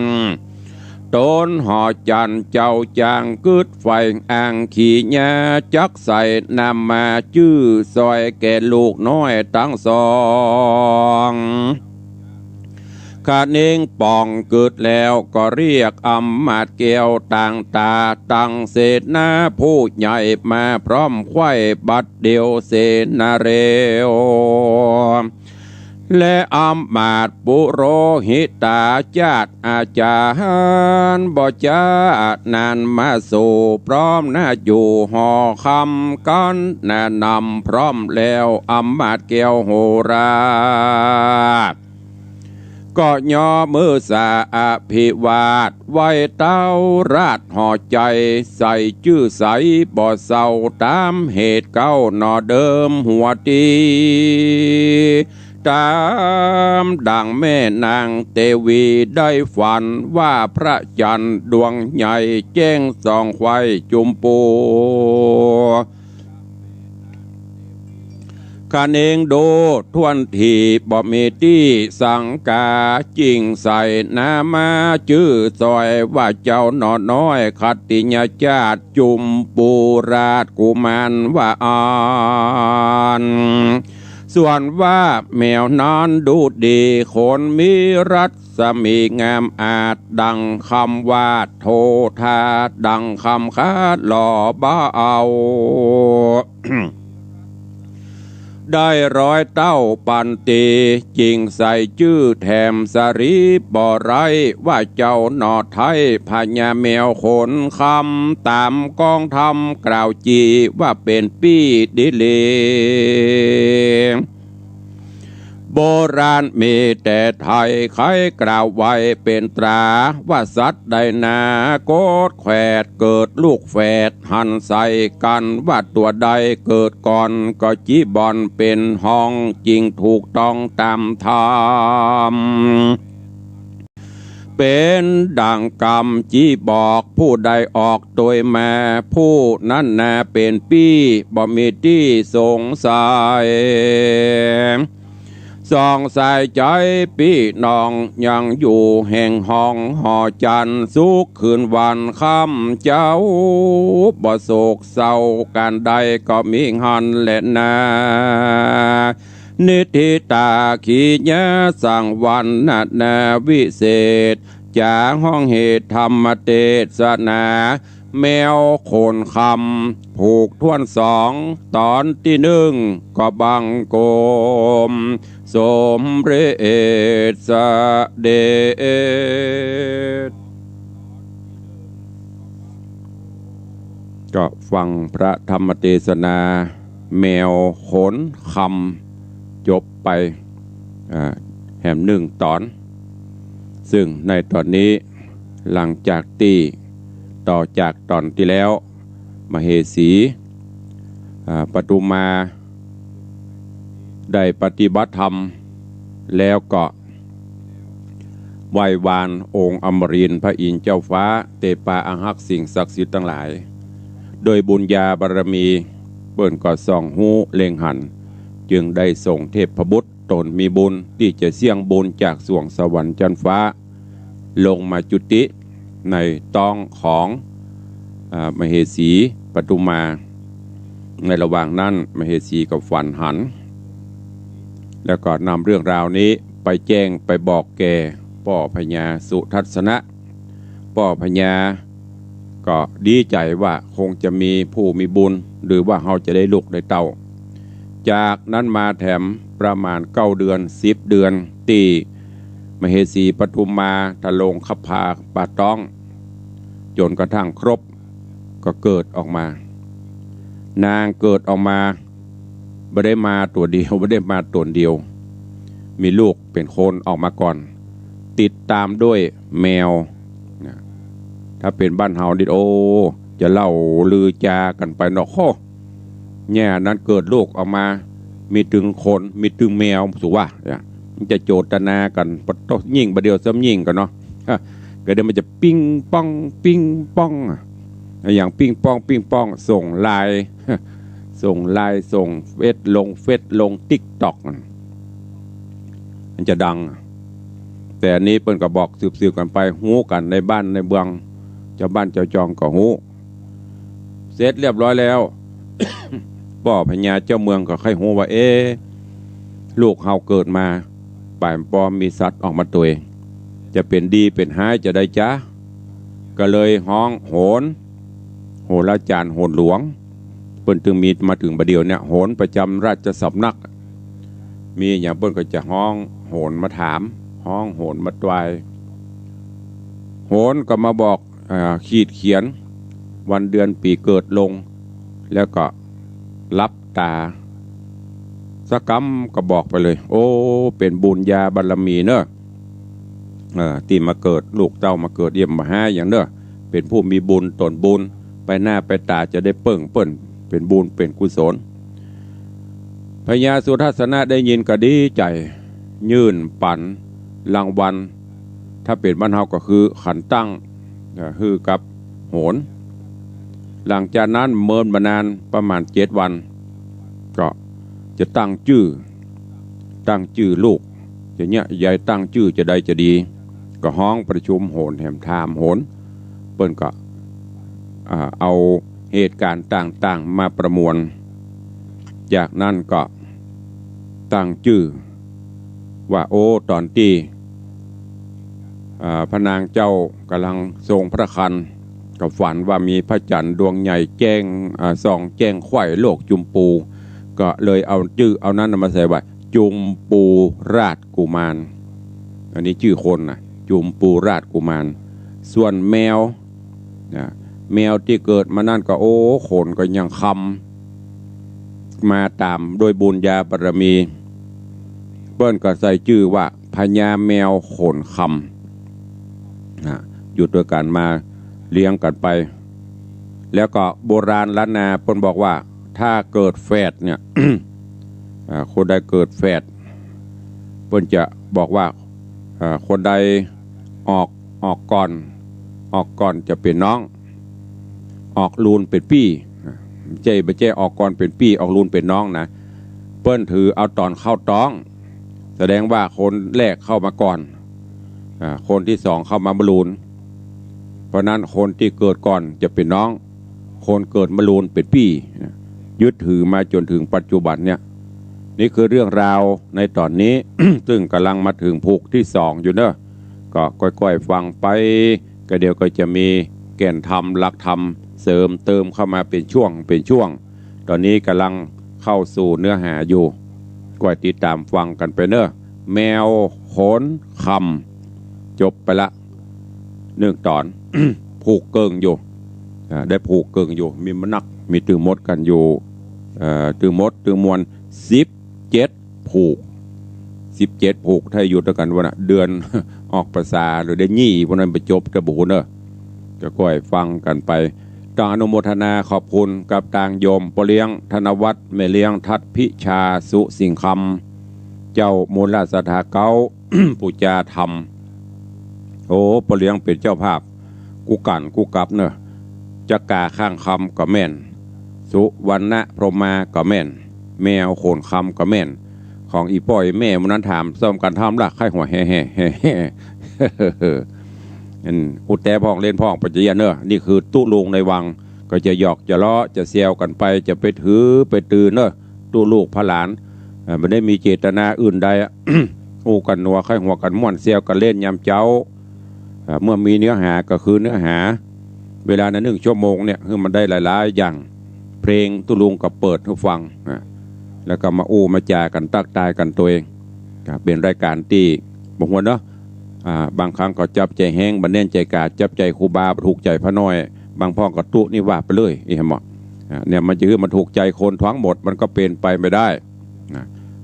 ต้นหอจันเจ้าจางกึดไฟอ่างขี่ญาจักใส่นำมาชื่อซอยแก่ลูกน้อยทั้งสองขาเน่งป่องเกิดแล้วก็เรียกอำมาตย์แก้วต่างตาตั้งเศษนาผู้ใหญ่มาพร้อมไข่บัดเดียวเสนาเรวและอำมาตย์ปุโรหิตาจาตอาจารย์บ่จานานมาสู่พร้อมน่าอยู่หอคำกันแนะนำพร้อมแล้วอำมาตย์แก้วโหราก็ย่อมือสาอภิวาทไว้เต้าราชห่อใจใส่ชื่อใสบ่เศร้าตามเหตุเก้าหนอเดิมหัวตีตามดังแม่นางเตวีได้ฝันว่าพระจันทร์ดวงใหญ่แจ้งส่องไฟจุมปูข้าเองดูทวนทีบ่มีที่สังกาจิงใส่นามาชื่อซอยว่าเจ้าหนอน้อยขัตติญาจาตจุมปูราชกุมารว่าอ่านส่วนว่าแมวนอนดูดีคนมีรัศมีงามอาจดังคำว่าโทธาดังคำคาดหล่อบ้าเอา ได้ร้อยเต้าปันตีจิงใส่ชื่อแถมสรีบ่อไรว่าเจ้าหนอไทยพญาแมวขนคำตามกองทำกล่าวจีว่าเป็นปี้ดิเลโบราณมีแต่ไทยใครกล่าวไว้เป็นตราว่าสัตว์ใดนาโกดแขวดเกิดลูกแฝดหันใส่กันว่าตัวใดเกิดก่อนก็จีบอนเป็นห้องจริงถูกต้องตามธรรมเป็นดังกรรมจีบอกผู้ใดออกโดยมาผู้นั้นนาเป็นปี้บ่มีที่สงสัยส่องสายใจพี่น้องยังอยู่แห่งห้องหอจันสุขคืนวันค่ำเจ้าบ่โศกเศร้าการใดก็มีหันและนานิธิตาขีญาสั่งวันนาวิเศษ จาห้องเหตุธรรมเทศนาแมวโคนคำผูกท่วนสองตอนที่หนึ่งก็บังโกมสมเรศเดชก็ฟังพระธรรมเทศนาแมวขนคำจบไปแห่มหนึ่งตอนซึ่งในตอนนี้หลังจากที่ต่อจากตอนที่แล้วมเหสีปทุมมาได้ปฏิบัติธรรมแล้วก็ไหว้วานองค์อมรินทร์พระอินทร์เจ้าฟ้าเตปาอาหักสิ่งศักดิ์สิทธิ์ทั้งหลายโดยบุญญาบารมีเปิ้นก็ส่องหูเล็งหันจึงได้ส่งเทพบุตรตนมีบุญที่จะเสี่ยงบุญจากสวงสวรรค์จันฟ้าลงมาจุติในต้องของมเหสีปทุมมาในระหว่างนั้นมเหสีก็ฝันหันแล้วก็นำเรื่องราวนี้ไปแจ้งไปบอกแก่พ่อพญาสุทัศนะพ่อพญาก็ดีใจว่าคงจะมีผู้มีบุญหรือว่าเขาจะได้ลูกได้เต้าจากนั้นมาแถมประมาณ9 เดือน10 เดือนตีมเหสีปทุมมาทะลงขับพาปาต้องจนกระทั่งครบก็เกิดออกมานางเกิดออกมาไม่ได้มาตัวเดียวไม่ได้มาตัวเดียวมีลูกเป็นคนออกมาก่อนติดตามด้วยแมวถ้าเป็นบ้านเฮาดิโอจะเล่าลือจากันไปเนาะโอ้แง่นั้นเกิดลูกออกมามีถึงคนมีถึงแมวสุว่ามันจะโจตนากันปะโตยิ่งประเดียวซ้ำยิ่งกันเนาะก็เดี๋ยวมันจะปิ้งป้องปิ้งป้องอย่างปิ้งป้องปิ้งป้องส่งไลน์ส่งเฟซลงติ๊กต็อกมันจะดังแต่อันนี้เปิ้นก็บอกสืบกันไปหูกันในบ้านในเมืองเจ้าบ้านเจ้าจองก็หูเสร็จเรียบร้อยแล้ว พ่อพญาเจ้าเมืองก็ค่อยหูว่าลูกเฮาเกิดมาป่ายปอมมีสัตว์ออกมาตัวเองจะเป็นดีเป็นหายจะได้จ้าก็เลยห้องโหราจารย์โหนหลวงเปิ้นถึงมีมาถึงประเดี๋ยวเนี่ยโหนประจำราชสำนักมีอย่างเปิ้นก็จะห้องโหนมาถามห้องโหนมาตวายโหนก็มาบอกขีดเขียนวันเดือนปีเกิดลงแล้วก็รับตาสกรรมก็บอกไปเลยโอ้เป็นบุญญาบารมีเนอะที่มาเกิดลูกเต้ามาเกิดเยี่ยมมาหาอย่างเนอะเป็นผู้มีบุญตนบุญไปหน้าไปตาจะได้เปิ้นเป็นบุญเป็นกุศลพญาสุทัศนะได้ยินก็ดีใจยื่นปันรางวัลถ้าเป็นบ้านเฮาก็คือขันตั้งคือกับโหนหลังจากนั้นเมินมานานประมาณ7 วันก็จะตั้งชื่อลูกจะเนี่ยยายตั้งชื่อจะได้จะดีก็ห้องประชุมโหนแหมถามโหนเปิ้นก็เอาเหตุการณ์ต่างๆมาประมวลจากนั้นก็ตั้งชื่อว่าโอ้ตอนที่พระนางเจ้ากำลังทรงพระคันก็ฝันว่ามีพระจันทร์ดวงใหญ่แจ้งส่องแจ้งไข่โลกจุมปูก็เลยเอาชื่อเอานั้นมาใส่ว่าจุมปูราชกุมารอันนี้ชื่อคนนะจุมปูราชกุมารส่วนแมวที่เกิดมานั่นก็โอ้ขนก็ยังคำมาตามโดยบุญญาบารมีเปิ้นก็ใส่ชื่อว่าพญาแมวขนคำอยู่ด้วยกันมาเลี้ยงกันไปแล้วก็โบราณล้านนาเปิ้นบอกว่าถ้าเกิดแฝดเนี่ย คนใดเกิดแฝดเปิ้นจะบอกว่าคนใดออกก่อนจะเป็นน้องออกลูนเป็นพี่ไม่ใช่ออกก่อนเป็นพี่ออกลูนเป็นน้องนะเปิ้นถือเอาตอนเข้าต้อง แสดงว่าคนแรกเข้ามาก่อนคนที่สองเข้ามาบรรลุนเพราะนั้นคนที่เกิดก่อนจะเป็นน้องคนเกิดบรรลุนเป็นพี่ยึดถือมาจนถึงปัจจุบันเนี่ยนี่คือเรื่องราวในตอนนี้ ซึ่งกำลังมาถึงภูกที่2อยู่เนอะ ก็ค่อยๆฟังไปก็เดี๋ยวก็จะมีแก่นธรรมหลักธรรมเสริมเติมเข้ามาเป็นช่วงตอนนี้กำลังเข้าสู่เนื้อหาอยู่ก็ติดตามฟังกันไปเนอะแมวโขนคำจบไปละ1 ตอน ผูกเกิงอยู่ได้ผูกเกิงอยู่มีมนักมีตือมดกันอยู่ตือมวล17ผูกผูกถ้าอยู่ด้วยกันวันเดือน ออกภาษาหรือได้ยี่พวกนั้นไปจบกระบูเนอะก็ค่อยฟังกันไปต่างอนุโมทนาขอบคุณกับต่างโยมปเลี้ยงธนวัฒน์แม่เลี้ยงทัดพิชาสุสิงคำเจ้ามูลราชธาเก้า ปุจาธรรมโอ้ปเลี้ยงเป็นเจ้าภาพกูกลับเนอะจักกาข้างคำก็แม่นสุวรรณะพรหมาก็แม่นแมวโขนคำก็แม่นของอีป้อยแม่มันนั้นถามซ่อมกันทำละไข้หัวแห่อุดแต่พองเล่นพองปัจจัยเนอะนี่คือตู้ลุงในวังก็จะหยอกจะล้อจะเซลกันไปจะไปถือไปตื่นเนอะตู้ลูกพระหลานมันได้มีเจตนาอื่นใด อู้กันนัวไข้หัวกันม่วนเซลกันเล่นยำเจ้าเมื่อมีเนื้อหาก็คือเนื้อหาเวลานั้น1 ชั่วโมงเนี่ยคือมันได้หลายๆอย่างเพลงตู้ลุงก็เปิดให้ฟังแล้วก็มาอู้มาจากันตักตายกันตัวเองเป็นรายการที่บางวันเนาะบางครั้งก็จับใจแห้งบันเน่นใจกาจับใจครูบาถูกใจพระน้อยบางพ่อก็ตุนี่ว่าไปเลยอีหมอเนี่ยมันจะคือมันถูกใจคนทั้งหมดมันก็เป็นไปไม่ได้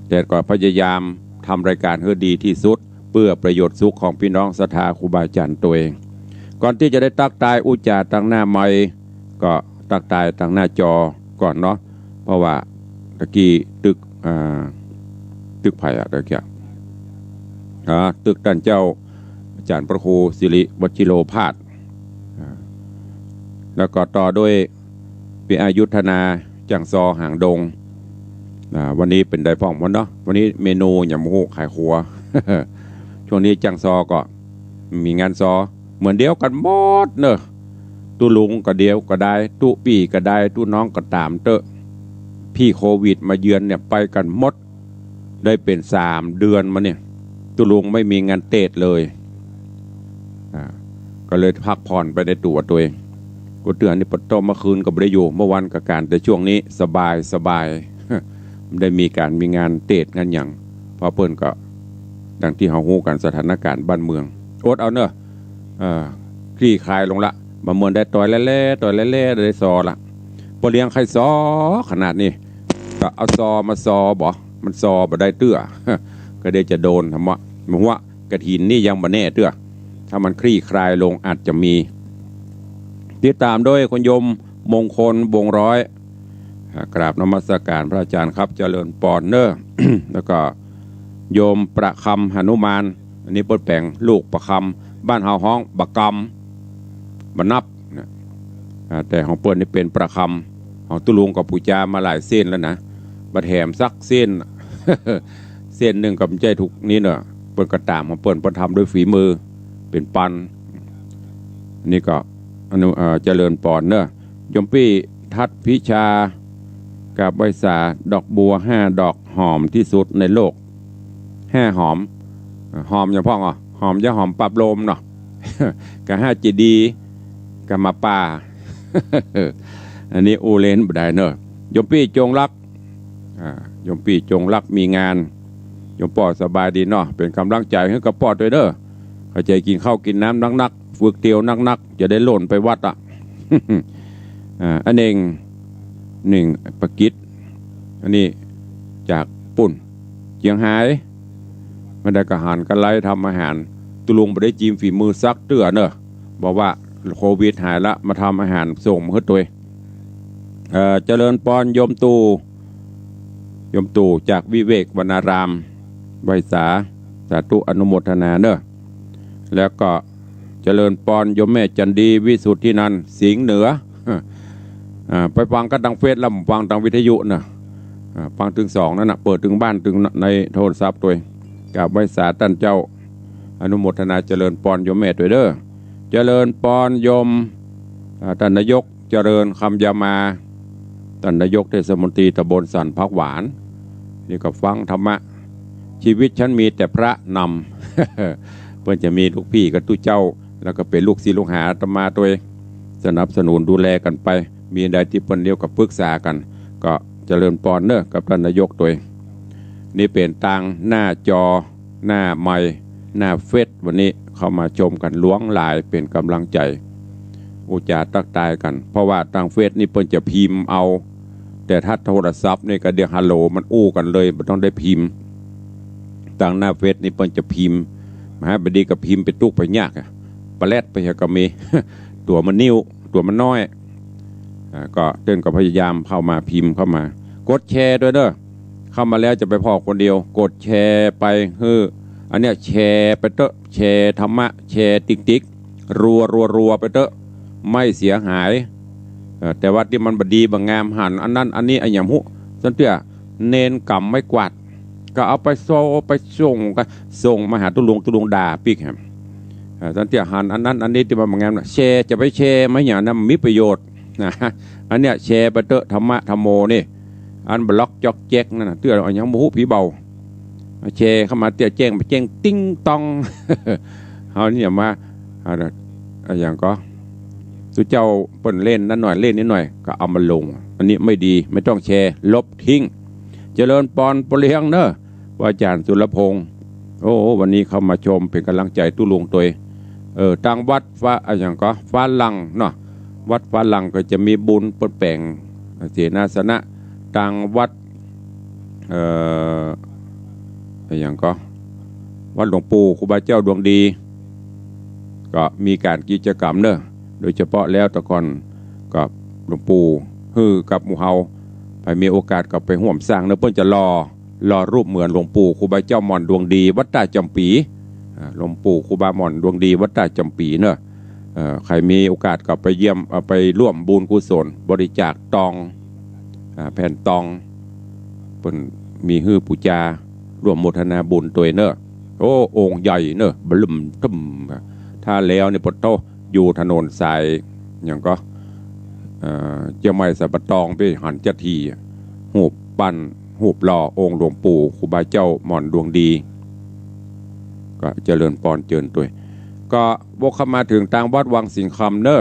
แต่ก็พยายามทำรายการให้ดีที่สุดเพื่อประโยชน์สุขของพี่น้องศรัทธาครูบาอาจารย์ตัวเองก่อนที่จะได้ตักตายอุจจาตั้งหน้าไมค์ก็ตักตายตั้งหน้าจอก่อนเนาะเพราะว่าตะกี้ตึกไผ่อะตะกี้ตึกท่านเจ้าอาจารย์พระครูสิริวชิโรภาสแล้วก็ต่อด้วยปีอายุธนาจังซอหางดงวันนี้เป็นไดพ่องวันเนาะวันนี้เมนูหยำหูขายครัว ช่วงนี้จังซอก็มีงานซอเหมือนเดียวกันหมดเนอะตู้ลุงก็เดียวก็ได้ตู้ปี่ก็ได้ตู้น้องก็ตามเตอะพี่โควิดมาเยือนเนี่ยไปกันหมดได้เป็น3 เดือนมาเนี่ยตู้ลุงไม่มีงานเตะเลยก็เลยพักผ่อนไปในตัวเองกูเตือนนี่ปดต้มเมื่อคืนก็ไม่ได้อยู่เมื่อวันกับการแต่ช่วงนี้สบาย ไม่ได้มีงานเตะงานอย่างพอเปิ้นก็ดังที่เขาฮู้กันสถานการณ์บ้านเมืองอดเอาเนอะคลี่คลายลงละมาเมืองได้ต่อยแล่ได้ซอละพอเลี้ยงใครซอขนาดนี้ก็เอาซอมาซอบ่มันซอบ่ได้เตื้อ ก็ได้จะโดนทำว่ามึงว่ากระถินนี่ยังบ่แน่เตื้อถ้ามันคลี่คลายลงอาจจะมีติดตามด้วยคนยมมงคลวงร้อยกราบนมัสการพระอาจารย์ครับเจริญปอนเนอร์ แล้วก็โยมประคำหนุมานอันนี้เปิดแปลงลูกประคำบ้านเฮาห้องบักกำบนับแต่ของเปิดนี่เป็นประคำของตุลุงกับปูจามาหลายเส้นแล้วนะบัดแถมสักเส้น เส้นหนึ่งกับใจถูกนี่เนอะเปิดกระตามของเปิดทำด้วยฝีมือเป็นปันนี่ก็เจริญปอนเนอะยมปี้ทัดพิชากับใบสาดอกบัว5 ดอกหอมที่สุดในโลก5 หอมอย่างพ่ออ่ะหอมจะหอมปรับลมเนาะ กับ5 จีดีกับมาป่า อันนี้อูเลนบดายเนอะยมปี้จงรักยมปี้จงรักมีงานยมปอดสบายดีเนาะเป็นกำลังใจให้กับปอดด้วยเด้อเข้าใจกินข้าวกินน้ำนักฝึกเตียวนักจะได้หล่นไปวัดอ่ะ อันเอง1 ประกิตอันนี้จากปุ่นเจียงหายไม่ได้กระหานกันไล่ทำอาหารตุลุงไปได้จีมฝีมือซักเตื้อเนอะบอกว่าโควิดหายละมาทำอาหารส่งมาให้ตัวเจริญปอนโยมตู่จากวิเวกวรรณารามไวสาสาธุอนุโมทนาเนอะแล้วก็เจริญปอนโยมแม่จันดีวิสุทธินันท์สิงห์เหนือไปฟังกันทางเฟซแล้วฟังทางวิทยุนะฟังถึง2นั่นนะเปิดถึงบ้านถึงในโทรศัพท์ตัวกับไวสาท่านเจ้าอนุโมทนาเจริญปอนโยมแม่ด้วยเด้อเจริญปอนโยมท่านนายกเจริญคำยามาท่านนายกเทศมนตรีตำบลสันพักหวานนี่ก็ฟังธรรมะชีวิตฉันมีแต่พระนำ เพื่อนจะมีลูกพี่กับตู้เจ้าแล้วก็เป็นลูกศิษย์ลูกหาอาตมาตัวสนับสนุนดูแลกันไปมีใดที่เปิ้นเดียวกับปรึกษากันก็เจริญปอนเนอะกับท่านนายกตัวนี่เป็นตังหน้าจอหน้าไมค์หน้าเฟซวันนี้เข้ามาชมกันล้วงหลายเป็นกำลังใจอุจาตักตายกันเพราะว่าทางเฟซนี่เปิ้นจะพิมพ์เอาแต่ถ้าโทรศัพท์นี่ก็เดี๋ยวฮัลโหลมันอู้กันเลยมันต้องได้พิมพ์ทางหน้าเฟซนี่เปิ้นจะพิมพ์มหาบดีกับพิมพ์ไปตุกไปยากปลาแรดไปก็มี ตัวมันนิ้วตัวมันน้อยก็เต้นก็พยายามเข้ามาพิมพ์เข้ามากดแชร์ด้วยเด้อเข้ามาแล้วจะไปพอคนเดียวกดแชร์ไปอันเนี้ยแชร์ไปเตอะแชร์ธรรมะแชร์ติ๊กรัวไปเตอะไม่เสียหายแต่ว่าที่มันบดีบางงามหันอันนั้นอันนี้ไอ้หยำหุสันเตี้ยเน้นกำไม่กวาดก็เอาไปโซไปส่งมาหาตุลุงด่าปิ๊กแฮมสันเตี้ยหันอันนั้นอันนี้ที่มันบางงามแชร์จะไปแชร์ไม่อย่างนั้นมีประโยชน์นะอันเนี้ยแชร์ไปเตอะธรรมะธรรมโมนี่อันบล็อกจอกแจ๊กนั่นนะเตี้ยไอ้หยำหุผีเบาแชร์เข้ามาเตี้ยแจ้งไปแจ้งติ้งตองเขาเนี่ยมาอย่างก็ตัวเจ้าเปิ่นเล่นนั่นหน่อยเล่นนิดหน่อยก็เอามาลงอันนี้ไม่ดีไม่ต้องแชร์ลบทิ้งเจริญปอนปเลียงเนอะว่าอาจารย์สุรพงษ์โอ้วันนี้เข้ามาชมเป็นกำลังใจตู้ลุงตัวทางวัดฟ้าอย่างก็ฟ้าลังเนาะวัดฟ้าลังก็จะมีบุญเปิดแปลงเสนาสนะทางวัดอย่างก็วัดหลวงปู่ครูบาเจ้าดวงดีก็มีการกิจกรรมเนอะโดยเฉพาะแล้วตะกอนกับหลวงปู่กับหมู่เฮาไปมีโอกาสกับไปห่วมสร้างเนอะเพิ่นจะรอรูปเหมือนหลวงปู่ครูบาเจ้าหม่อนดวงดีวัดตาจำปีหลวงปู่ครูบาหม่อนดวงดีวัดตาจำปีเนอะใครมีโอกาสก็ไปเยี่ยมไปร่วมบุญกุศลบริจาคตองแผ่นตองเพิ่นมีปูจาร่วมโมทนาบุญตัวเนอะโอ้องค์ใหญ่เนอะบลึมตึมถ้าแล้วเนี่ยปโตอยู่ถนนสายอย่างก็เจ้าไม่สับตองไปหันเจ้าทีหูบปั้นหูบหล่อองค์หลวงปู่ครูบาเจ้าหม่อนดวงดีก็เจริญปอนเจิญตัวก็วกเข้ามาถึงทางวัดวังสิงห์คำเนอะ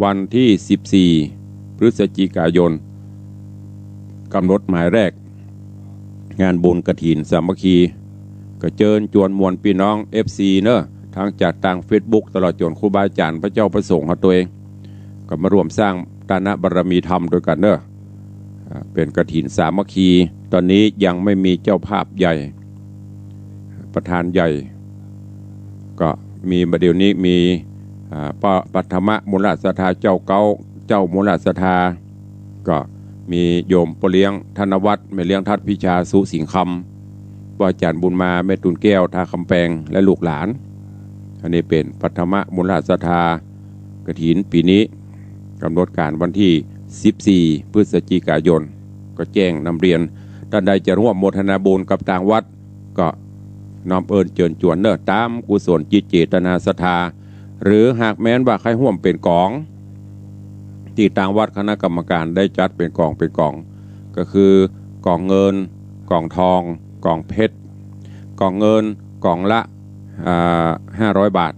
วันที่14พฤศจิกายนกำหนดหมายแรกงานบุญกฐินสามัคคีก็เจิญจวนมวลพี่น้อง FC เนอะทางจากทาง Facebook ตลอดจนครูบาอาจารย์พระเจ้าประสงค์ของตัวเองก็มาร่วมสร้างตานะบารมีธรรมด้วยกันเนอะเป็นกฐินสามัคคีตอนนี้ยังไม่มีเจ้าภาพใหญ่ประธานใหญ่ก็มีประเดี๋ยวนี้มีปัทมะมูลศรัทธาเจ้าเก้าเจ้ามูลศรัทธาก็มีโยมปเลี้ยงธนวัฒน์แม่เลี้ยงทัดพิชาสุสิงห์คำว่าอาจารย์บุญมาแม่ตุนแก้วท่าคำแปงและลูกหลานอันนี้เป็นปัทมะมูลศรัทธากฐินปีนี้กำหนดการวันที่14พฤศจิกายนก็แจ้งนำเรียนท่านใดจะร่วมโมทนาบุญกับทางวัดก็น้อมเอิญเจิญจวนเนอะตามกุศลจิตเจตนาศรัทธาหรือหากแม้นว่าใครร่วมเป็นกองที่ทางวัดคณะกรรมการได้จัดเป็นกองก็คือกองเงินกองทองกองเพชรกองเงินกองละ500 บาท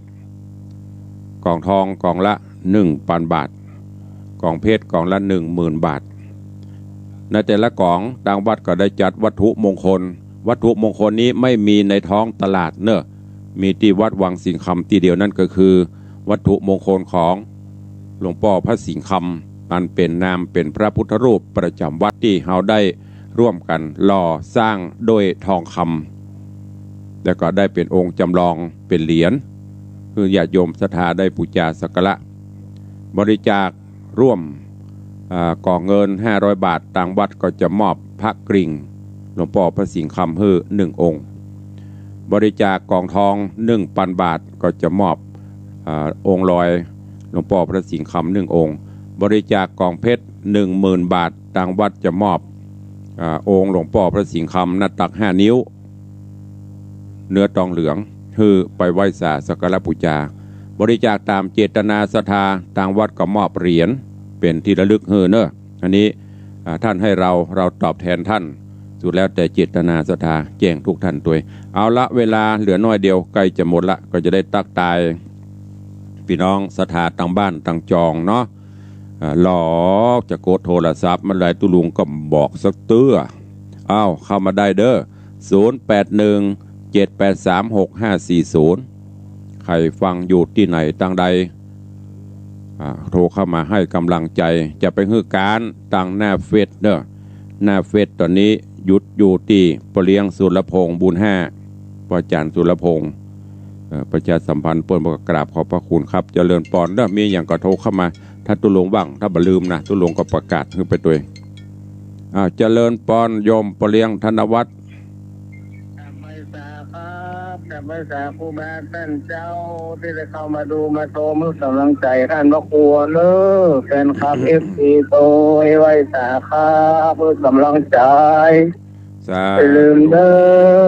กองทองกองละ 1,000 บาทกองเพชรกองละ 10,000 บาทในแต่ละกองทางวัดก็ได้จัดวัตถุมงคลนี้ไม่มีในท้องตลาดเนอะมีที่วัดวังสิงห์คำที่เดียวนั่นก็คือวัตถุมงคลของหลวงพ่อพระสิงห์คำอันเป็นนามเป็นพระพุทธรูปประจำวัดที่เราได้ร่วมกันหล่อสร้างโดยทองคำแล้วก็ได้เป็นองค์จำลองเป็นเหรียญคือญาติโยมศรัทธาได้บูชาสักการะบริจาคร่วมกองเงิน500 บาททางวัดก็จะมอบพระกริ่งหลวงพ่อพระสิงห์คำ1 องค์บริจาคกองทอง 1,000 บาทก็จะมอบองค์ลอยหลวงพ่อพระสิงห์คำ1 องค์บริจาคกองเพชร 10,000 บาททางวัดจะมอบองค์หลวงพ่อพระสิงห์คำหน้าตัก5 นิ้วเนื้อทองเหลืองไปไหว้สักการะบูชาบริจาคตามเจตนาศรัทธาทางวัดก็มอบเหรียญเป็นที่ระลึกเนอะอันนี้ท่านให้เราตอบแทนท่าน สุดแล้วแต่เจตนาศรัทธาแจ้งทุกท่านตัวเอาละเวลาเหลือน้อยเดียวใกล้จะหมดละก็จะได้ตักตายพี่น้องศรัทธาต่างบ้านต่างจองเนาะหลอกจะกดโทรศัพท์มันไรตุลุงก็บอกสักเตื้ออ้าวเข้ามาได้เด้อ0817836540ใครฟังอยู่ที่ไหนต่างใดโทรเข้ามาให้กำลังใจจะไปฮื้อการตั้งหน้าเฟซเด้อหน้าเฟซตอนนี้หยุดอยู่ที่ปเลี้ยงสุรพงษ์บุญ5ประจารย์สุรพงษ์ประชาสัมพันธ์เปิ้นบอกกราบขอบพระคุณครับเจริญปอนเด้อมีอย่างก็โทรเข้ามาถ้าตุลงว่างถ้าบ่ลืมนะตุลงก็ประกาศขึ้นไปตัวเองเจริญปอนโยมปเลี้ยงธนวัฒน์กับภาษาครูบาท่านเจ้าที่ได้เข้ามาดูมาโตมือกำลังใจท่านพระครูเลิกแฟนคลับFCโตไว้สาขาเพื่อกำลังใจไปลืมเด้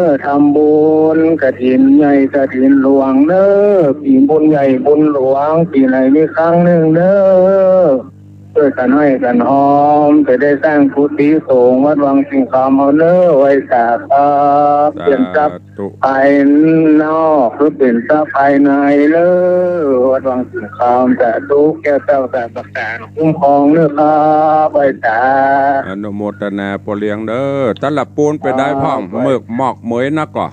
อทำบุญกฐินใหญ่กฐินหลวงเด้อปีบุญใหญ่บุญหลวงปีไหนมีครั้งหนึ่งเด้อช่วยกันให้กันหอมจะได้สร้างกุฏิสงฆ์วัดวังสิงคำเอาเด้อไว้สาขาเปลี่ยนทรัพย์ภายนอกหรือเปลี่ยนทรัพย์ภายในเด้อวัดวังสิงคำแต่ทุกแก้วเจ้าแต่ประกาศคุ้มครองเด้อครับไว้สาอนุโมทนาปเลี้ยงเด้อตลับปูนไปได้พ่อมหมึกหมอกเหมยนักก่อ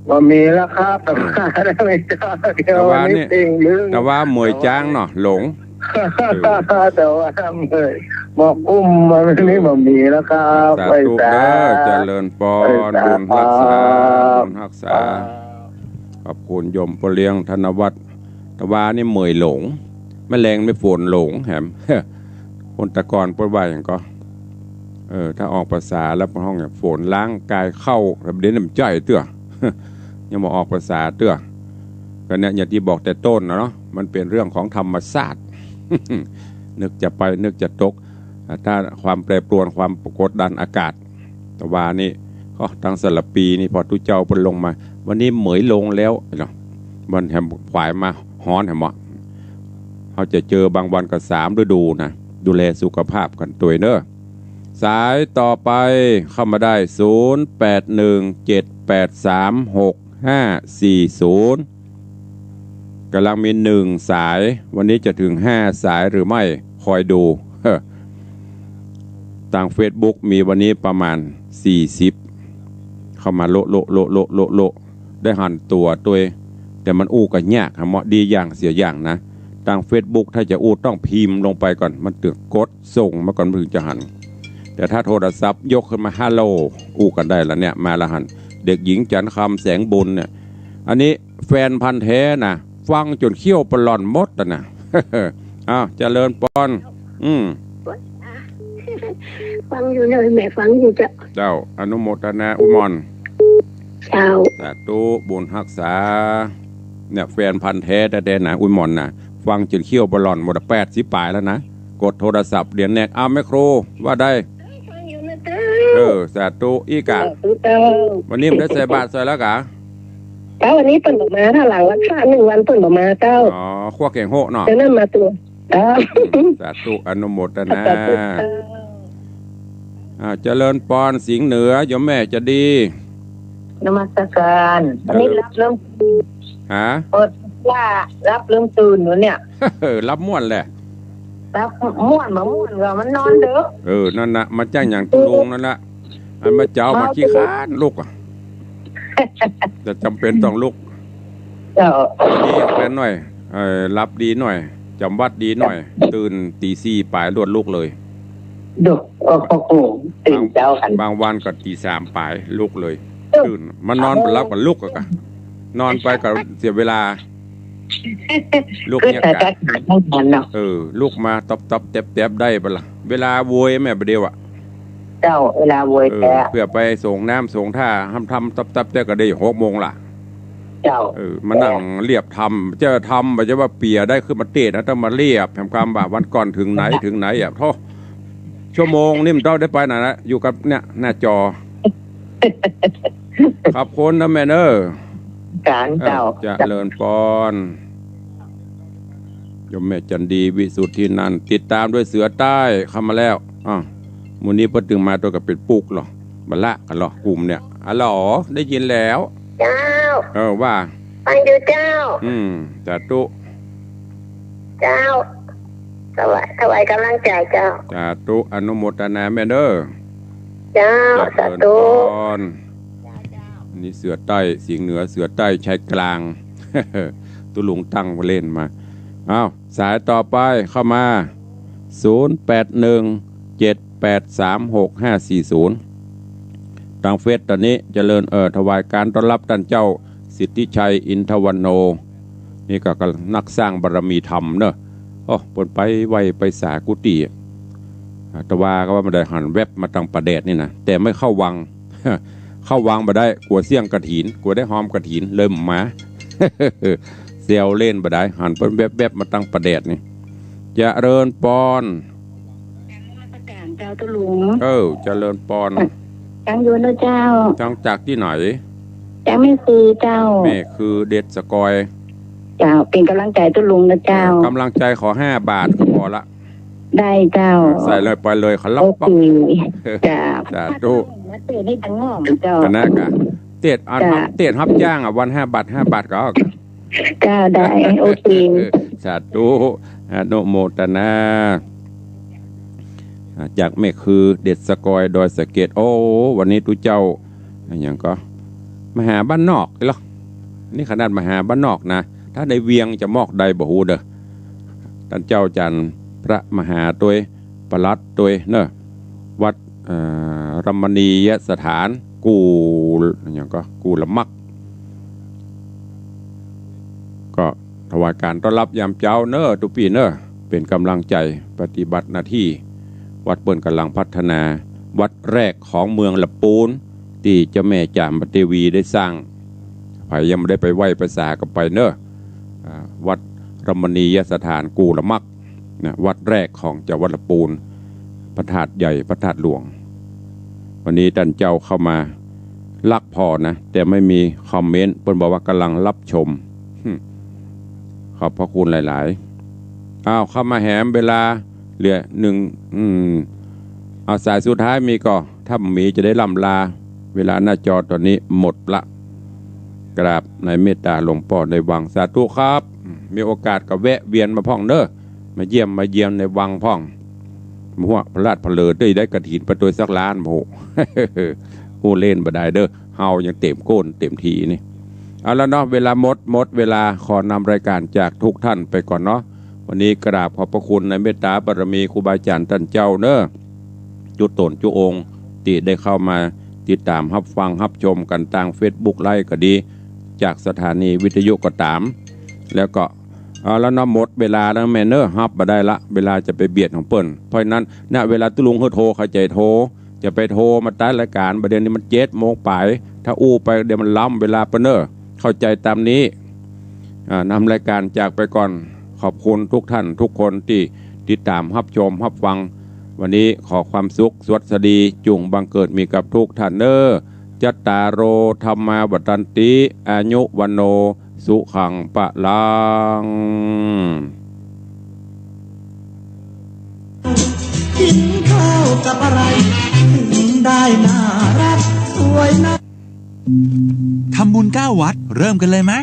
ว่ามีแล้วครับแต่ว่าได้ไม่เจอเดียวนี้ติงลึงแต่ว่าเหมยจ้างเนาะหลงแต่ว่าทำเลยบอกมันนี่มันมีแล้วครับไปสาเจริญปอนบุญรักษาบุญรักษาขอบคุณโยมปเลี้ยงธนวัฒน์แต่ว่านี่เหมยหลงแมลงไม่ฝนหลงแหมคนตะกอนปวดว่าอย่างก็ถ้าออกภาษาแล้วห้องเนี่ยฝนล้างกายเข้าแบบเด่นน้ำใจเตื้อยังมาออกภาษาเตื้อก็เนี่ยอย่างที่บอกแต่ต้นนะเนาะมันเป็นเรื่องของธรรมชาตินึกจะไปนึกจะตกถ้าความแปรปรวนความกดดันอากาศแต่ว่านี่ก็ตั้งสลับปีนี่พอทุเจ้าเป็นลงมาวันนี้เหมยลงแล้วเนาะมันแหมขวายมาฮ้อนแหมเหมาะเขาจะเจอบางวันก็3 ฤดูนะดูแลสุขภาพกันตัวเนอะสายต่อไปเข้ามาได้0817836540กำลังมี1 สายวันนี้จะถึง5 สายหรือไม่คอยดูทาง Facebook มีวันนี้ประมาณ40เข้ามาโลได้หันตัวแต่มันอู้กันยากเหมาะดีอย่างเสียอย่างนะทาง Facebook ถ้าจะอู้ต้องพิมพ์ลงไปก่อนมันถึงกดส่งมาก่อนถึงจะหันแต่ถ้าโทรศัพท์ยกขึ้นมาฮัลโหลอู้กันได้แล้วเนี่ยมาละหันเด็กหญิงจันคำแสงบุญเนี่ยอันนี้แฟนพันธุ์แท้นะฟังจนเขี้ยวปลอนมดนะอ้าวเจริญปอนฟังอยู่เลยแม่ฟังอยู่เจ้าอนุโมทนาอุมรเจ้าสาธุบุญรักษาเนี่ยแฟนพันธุ์แท้แต่นะอุมรนะฟังจนเขี้ยวปลอนหมด80 ปลายแล้วนะกดโทรศัพท์เรียนแนกแม่ครูว่าได้สาธุอีกะวันนี้มันได้ใส่บาตรใส่แล้วกะวันนี้เปิดออกมาถ้าหลังรักษา1 วันเปิดออกมาเจ้าขั้วเก่งโหเนาะจะนั่นมาตัวสาธุอนุโมทนาเจริญปอนสิงห์เหนือโยมแม่จะดีนมัสการวันนี้รับเริ่มเปิดว่ารับเริ่มตื่นอยู่เนี่ยรับม่วนแหละรับม่วนมาม่วนก็มันนอนเด้อนั่นนะมาจ้างอย่างตุลงนั่นละอันมาเจ้ามาขี้ค้านลูกจะจำเป็นต้องลุกดีเป็นหน่อยรับดีหน่อยจำวัดดีหน่อยตื่นตี 4 ปลายรวดลุกเลยดุโอ้โหตื่นเจ้ากันบางวันก็ตี 3 ปลายลุกเลยตื่นมันนอนไปรับกับลุกกันนอนไปกับเสียเวลาลุกเนี่ยกันลุกมาตบเต็บได้ปะล่ะเวลาโวยแม่ประเดี๋ยวเจ้าเวลาโวยแท้เพื่อไปส่งน้ำส่งท่าทำตับแต่ก็ได้6 โมงล่ะเจ้ามานั่งเรียบทำจะทำไม่ใช่ว่าเปียได้ขึ้นมาเตะนะต้องมาเรียบแห่งความแบบวันก่อนถึงไหนท่อชั่วโมงนี่มันต้องได้ไปไหนนะอยู่กับเนี่ยหน้าจอขอบคุณนะแม่เนอการเจ้าจะเลินปอนโยมแม่จันดีวิสุทธินันติดตามด้วยเสือใต้เข้ามาแล้วมูนี้พอถึงมาตัวกับเป็นปุกหรอ บัลละกันหรอกลุ่มเนี่ยอ๋อได้ยินแล้วเจ้าว่าฟังอยู่เจ้าสาธุเจ้าถวายกำลังใจเจ้าสาธุอนุโมทนาแม่เด้อเจ้าสาธุนี่เสือใต้เสียงเหนือเสือใต้ชายกลางตุลุงตั้งมาเล่นมาอ้าวสายต่อไปเข้ามา0817836540ทางเฟซตอนนี้เจริญถวายการต้อนรับท่านเจ้าสิทธิชัยอินทวันโนนี่ก็นักสร้างบารมีธรรมเนอะปนไปไวไปสากุฏิตะวาก็ว่ามันได้หันเว็บมาตั้งประเดดนี่นะแต่ไม่เข้าวัง เข้าวังมาได้กลัวเสี่ยงกระถินกลัวได้หอมกระถินเริ่มมา เซลเล่นมาได้หันเป็นแวบมาตั้งประเดดนี่เจริญปอนเจ้าตุลุงเจริญปอนจังอยู่นะเจ้าจังจากที่ไหนจังไม่คือเจ้าแม่คือเด็ดสกอยเจ้าเป็นกำลังใจตุลุงนะเจ้ากำลังใจขอ5 บาทก็พอละได้เจ้าใส่เลยไปเลยเขารับป๊อกจ้าสาธุเตะให้ตั้งงอมเจ้าคณะกะเตะรับจ้างวัน5 บาท5 บาทก็ได้โอเคสาธุอนุโมทนาจากแม่คือเด็ดสกอยดอยสะเก็ดวันนี้ตุเจ้าอย่างก็มหาบ้านนอกเหรอนี่ขนาดมหาบ้านนอกนะถ้าในเวียงจะมอกใดบ่ฮู้เด้อท่านเจ้าจันพระมหาตัวประลัดตัวเนอะวัดรัมณียสถานกูอย่างก็กูละมักก็ถวายการต้อนรับยามเจ้าเนอะทุกปีเนอะเป็นกำลังใจปฏิบัติหน้าที่วัดเปิ้นกำลังพัฒนาวัดแรกของเมืองละปูนที่เจ้าแม่จามเทวีได้สร้างใครยังไม่ได้ไปไหว้ภาษาก็ไปเนอะวัดรัมณียสถานกูละมักนะวัดแรกของจังหวัดละปูนพระธาตุใหญ่พระธาตุหลวงวันนี้ท่านเจ้าเข้ามาลักพอนะแต่ไม่มีคอมเมนต์เพิ่นบอกว่ากำลังรับชมขอบพระคุณหลายๆเข้ามาแหมเวลาเหลือ1เอาสายสุดท้ายมีก็ถ้ามีจะได้ล่ำลาเวลาหน้าจอตอนนี้หมดละกราบในเมตตาหลวงพ่อในวังสาธุครับมีโอกาสก็แวะเวียนมาพ่องเด้อมาเยี่ยมในวังพ่องมัวพระราชพลเลิศได้กระถินประตูสักล้านโหเล่นบ่ได้เด้อเฮายังเต็มโก้นเต็มทีนี่เอาแล้วเนาะเวลาหมดเวลาขอนำรายการจากทุกท่านไปก่อนเนาะวันนี้กราบขอบพระคุณในเมตตาบารมีครูบาอาจารย์ท่านเจ้าเนอะจุดตนจุองค์ที่ได้เข้ามาติดตามรับฟังรับชมกันทาง Facebook ไลฟ์ก็ดีจากสถานีวิทยุก็ตามแล้วก็แล้วน้ำหมดเวลาแล้วแมนเนอร์ฮับมาได้ละเวลาจะไปเบียดของเปิ้นเพราะนั้นณเวลาตุลุงเขาโทรเขาใจโทรจะไปโทรมาตั้งรายการประเด็นนี้มัน7 โมงไปถ้าอู้ไปเดี๋ยวมันล้ำเวลาเปิ้นเนอร์เข้าใจตามนี้นำรายการจากไปก่อนขอบคุณทุกท่านทุกคนที่ติดตามรับชมรับฟังวันนี้ขอความสุขสวัสดีจุงบังเกิดมีกับทุกท่านเนอจัตตาโรธรรมาวัฏันติอายุวันโนสุขังปะลังกินข้าวกับอะไรถึงได้น่ารักสวยนะทำบุญ9 วัดเริ่มกันเลยไหม